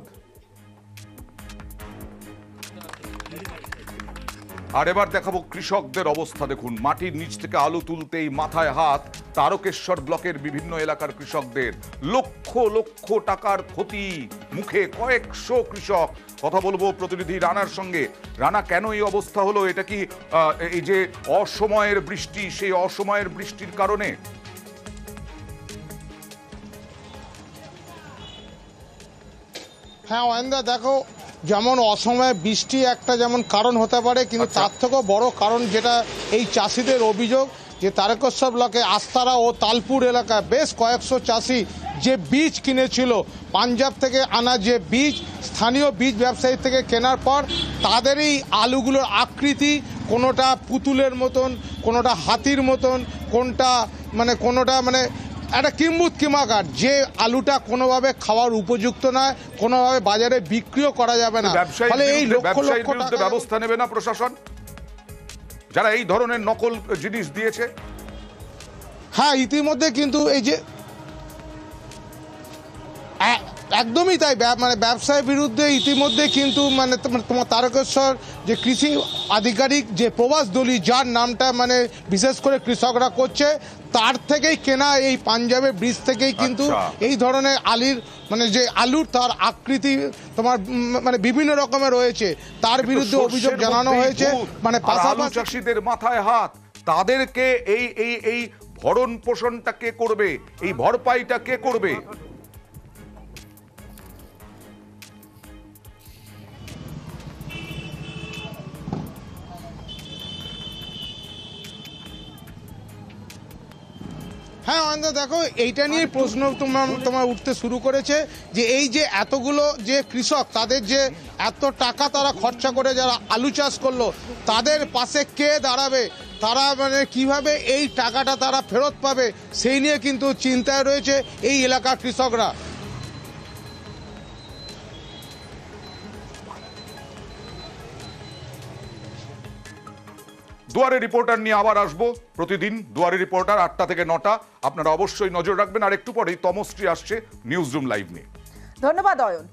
আর এবার দেখাবো কৃষকদের অবস্থা। দেখুন, মাটির নিচ থেকে আলু তুলতেই মাথায় হাত তারকেশ্বর ব্লকের বিভিন্ন এলাকার কৃষকদের। লক্ষ লক্ষ টাকার ক্ষতি মুখে কয়েকশো কৃষক। কথা বলবো প্রতিনিধি রানার সঙ্গে। রানা, কেন এই অবস্থা হলো? এটা কি এই যে অসময়ের বৃষ্টি, সেই অসময়ের বৃষ্টির কারণে? হ্যাঁ অয়নদা, দেখো যেমন অসময়ে বৃষ্টি একটা যেমন কারণ হতে পারে, কিন্তু তার থেকেও বড় কারণ যেটা এই চাষিদের অভিযোগ যে তারকেশ্বর ব্লকে আস্তারা ও তালপুর এলাকায় বেশ কয়েকশো চাষি যে বীজ কিনেছিল, পাঞ্জাব থেকে আনা যে বীজ স্থানীয় বীজ ব্যবসায়ী থেকে কেনার পর তাদের এই আলুগুলোর আকৃতি কোনোটা পুতুলের মতন, কোনোটা হাতির মতন, কোনোটা একটা কিম্বুত কিমাকার, যে আলুটা কোনোভাবে খাওয়ার উপযুক্ত নয়, কোনোভাবে বাজারে বিক্রিও করা যাবে না। ফলে এই লক্ষ লক্ষ টাকা ব্যবস্থা নেবে না প্রশাসন যারা এই ধরনের নকল জিনিস দিয়েছে? হ্যাঁ, ইতিমধ্যে কিন্তু এই যে একদমই তাই, ব্যবসায়ের বিরুদ্ধে ইতিমধ্যে কিন্তু তোমার তারকেশ্বর যে কৃষি আধিকারিক যে প্রভাস দলি, যার নামটা বিশেষ করে কৃষকরা করছে, তার থেকেই কেনা এই পাঞ্জাবের বীজ থেকেই কিন্তু এই ধরনের যে আলুর তার আকৃতি তোমার বিভিন্ন রকমের রয়েছে, তার বিরুদ্ধে অভিযোগ জানানো হয়েছে। পাশাপাশি চাষিদের মাথায় হাত, তাদেরকে এই ভরণ পোষণটা কে করবে? এই ভরপাইটা কে করবে? হ্যাঁ অয়নদা, দেখো এইটা নিয়ে প্রশ্ন তোমার উঠতে শুরু করেছে যে এই যে এতগুলো যে কৃষক, তাদের যে এত টাকা তারা খরচা করে যারা আলু চাষ করলো, তাদের পাশে কে দাঁড়াবে, তারা কিভাবে এই টাকাটা তারা ফেরত পাবে, সেই নিয়ে কিন্তু চিন্তায় রয়েছে এই এলাকার কৃষকরা। দুয়ারে রিপোর্টার নিয়ে আবার আসবো প্রতিদিন। দুয়ারে রিপোর্টার 8টা থেকে 9টা, আপনারা অবশ্যই নজর রাখবেন। আর একটু পরেই তমশ্রী আসছে নিউজ রুম লাইভ নিয়ে। ধন্যবাদ অয়ন।